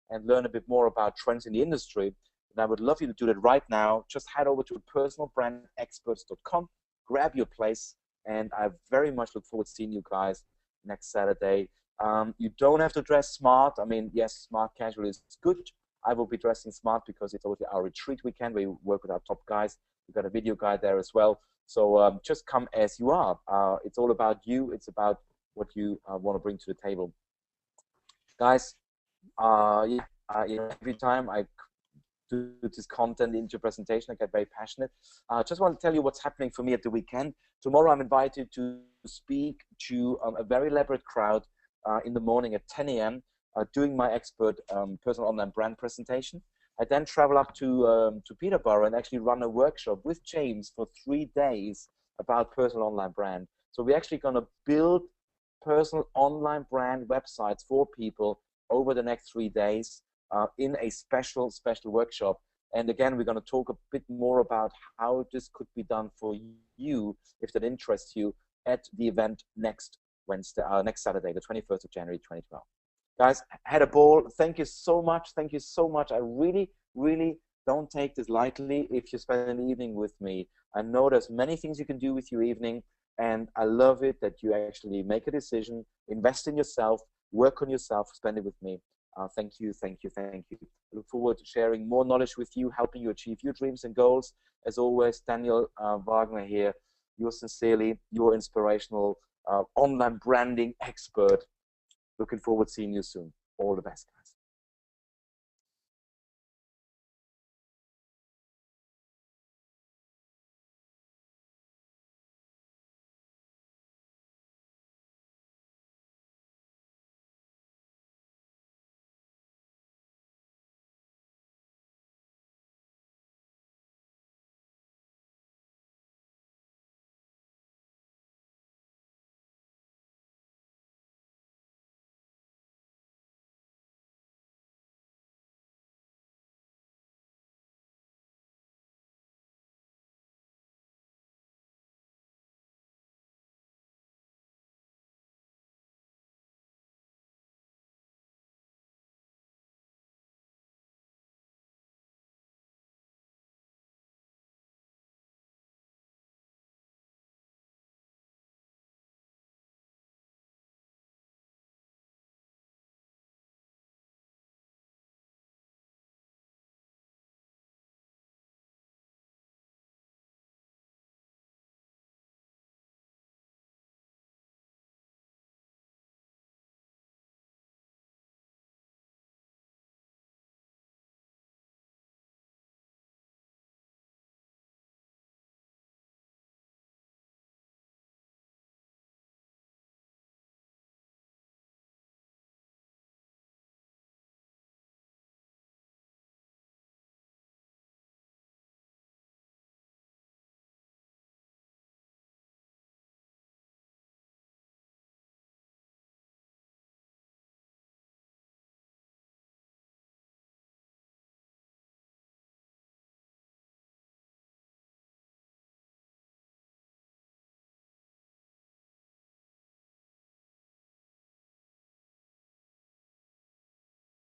and learn a bit more about trends in the industry, then I would love you to do that right now. Just head over to personalbrandexperts.com, grab your place, and I very much look forward to seeing you guys next Saturday. You don't have to dress smart. I mean, yes, smart casual is good. I will be dressing smart because it's obviously our retreat weekend where we work with our top guys. We've got a video guide there as well. So just come as you are. It's all about you. It's about what you want to bring to the table. Guys, every time I do this content into presentation, I get very passionate. Just want to tell you what's happening for me at the weekend. Tomorrow I'm invited to speak to a very elaborate crowd in the morning at 10 a.m. Doing my expert personal online brand presentation. I then travel up to Peterborough and actually run a workshop with James for 3 days about personal online brand. So we're actually going to build personal online brand websites for people over the next 3 days in a special workshop. And again, we're going to talk a bit more about how this could be done for you, if that interests you, at the event next Saturday, the 21st of January, 2012. Guys, had a ball. Thank you so much. Thank you so much. I really, really don't take this lightly if you spend an evening with me. I know there's many things you can do with your evening, and I love it that you actually make a decision, invest in yourself, work on yourself, spend it with me. Thank you, thank you, thank you. I look forward to sharing more knowledge with you, helping you achieve your dreams and goals. As always, Daniel Wagner here, yours sincerely, your inspirational online branding expert. Looking forward to seeing you soon. All the best, guys.